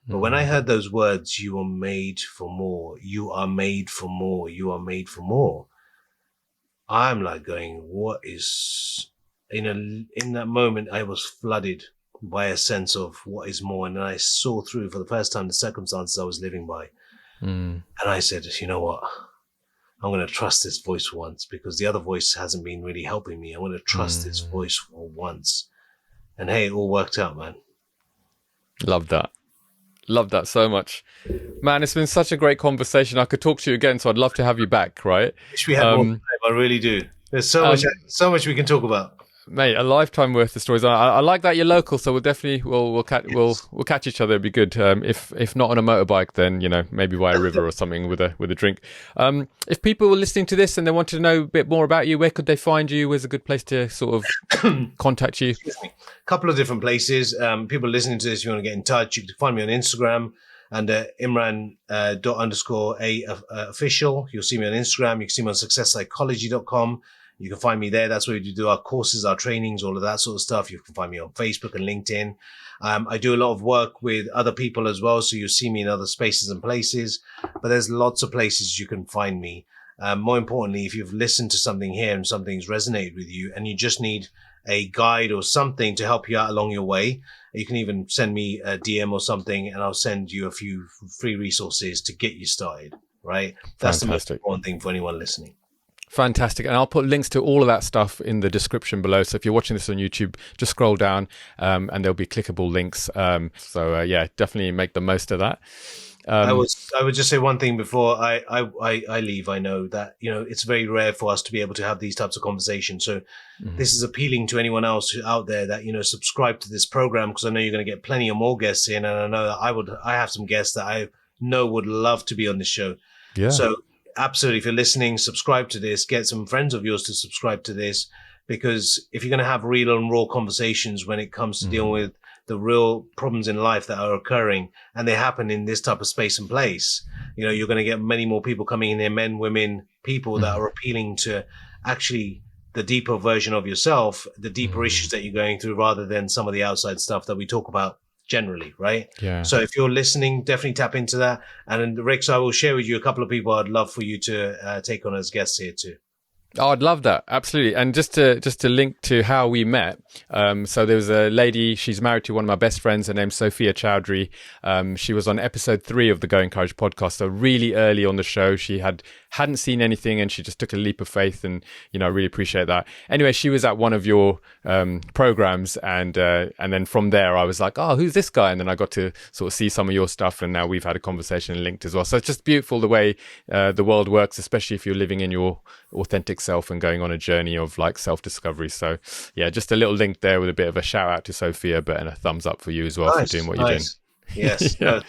But when I heard those words, you are made for more, you are made for more, you are made for more, I'm like going, what is, in that moment, I was flooded by a sense of what is more. And then I saw through for the first time the circumstances I was living by. And I said, you know what? I'm going to trust this voice for once, because the other voice hasn't been really helping me. I want to trust this voice for once. And hey, it all worked out, man. Love that. Love that so much. Man, it's been such a great conversation. I could talk to you again, so I'd love to have you back, right? Wish we had more time. I really do. There's so much we can talk about. Mate, a lifetime worth of stories. I like that you're local, so we'll definitely we'll catch each other. It'd be good. If not on a motorbike, then maybe by a river or something with a drink. If people were listening to this and they wanted to know a bit more about you, where could they find you? Where's a good place to sort of contact you? A couple of different places. People listening to this, if you want to get in touch, you can find me on Instagram under Imran _a official. You'll see me on Instagram. You can see me on successpsychology.com. You can find me there. That's where we do our courses, our trainings, all of that sort of stuff. You can find me on Facebook and LinkedIn. I do a lot of work with other people as well. So you'll see me in other spaces and places, but there's lots of places you can find me. More importantly, if you've listened to something here and something's resonated with you and you just need a guide or something to help you out along your way, you can even send me a DM or something and I'll send you a few free resources to get you started, right? That's the most important thing for anyone listening. Fantastic. And I'll put links to all of that stuff in the description below. So if you're watching this on YouTube, just scroll down and there'll be clickable links. So definitely make the most of that. I would just say one thing before I leave. I know that, it's very rare for us to be able to have these types of conversations. So this is appealing to anyone else out there that, subscribe to this program, because I know you're going to get plenty of more guests in. And I know that I have some guests that I know would love to be on this show. Yeah. So absolutely, if you're listening, subscribe to this, get some friends of yours to subscribe to this, because if you're going to have real and raw conversations when it comes to dealing with the real problems in life that are occurring, and they happen in this type of space and place, you're going to get many more people coming in there, men, women, people that are appealing to actually the deeper version of yourself, the deeper issues that you're going through, rather than some of the outside stuff that we talk about generally, right? Yeah. So if you're listening, definitely tap into that. And Rix, I will share with you a couple of people I'd love for you to take on as guests here too. Oh, I'd love that. Absolutely. And just to link to how we met. So there was a lady, she's married to one of my best friends. Her name's Sophia Chowdhury. She was on episode 3 of the Go Encourage podcast. So really early on the show, she hadn't seen anything and she just took a leap of faith, and, I really appreciate that. Anyway, she was at one of your programs, and then from there I was like, oh, who's this guy? And then I got to sort of see some of your stuff, and now we've had a conversation and linked as well. So it's just beautiful the way the world works, especially if you're living in your authentic self and going on a journey of like self-discovery. So yeah, just a little link there with a bit of a shout out to Sophia, but and a thumbs up for you as well for doing what you're doing. Yes. Yeah. No,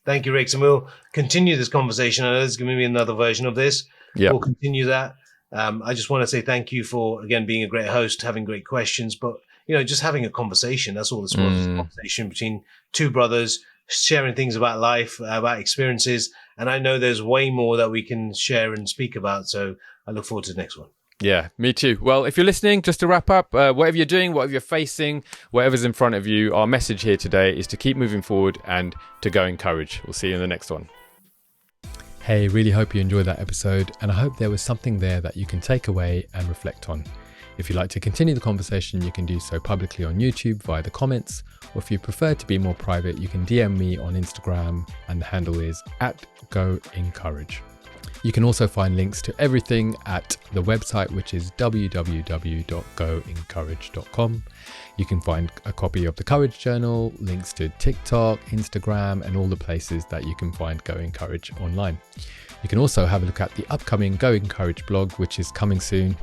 thank you, Rix. And we'll continue this conversation. I know there's going to be another version of this. We'll continue that. I just want to say thank you for, again, being a great host, having great questions, but just having a conversation. That's all this was, a conversation between two brothers, sharing things about life, about experiences. And I know there's way more that we can share and speak about. So I look forward to the next one. Yeah, me too. Well, if you're listening, just to wrap up, whatever you're doing, whatever you're facing, whatever's in front of you, our message here today is to keep moving forward and to go encourage. We'll see you in the next one. Hey, really hope you enjoyed that episode, and I hope there was something there that you can take away and reflect on. If you'd like to continue the conversation, you can do so publicly on YouTube via the comments, or if you prefer to be more private, you can DM me on Instagram, and the handle is @GoEncourage. You can also find links to everything at the website, which is www.goencourage.com. You can find a copy of the Courage Journal, links to TikTok, Instagram, and all the places that you can find Go Encourage online. You can also have a look at the upcoming Go Encourage blog, which is coming soon.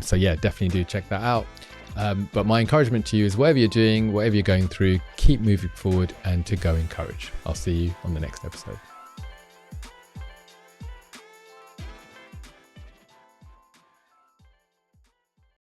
So yeah, definitely do check that out. But my encouragement to you is whatever you're doing, whatever you're going through, keep moving forward and to go encourage. I'll see you on the next episode.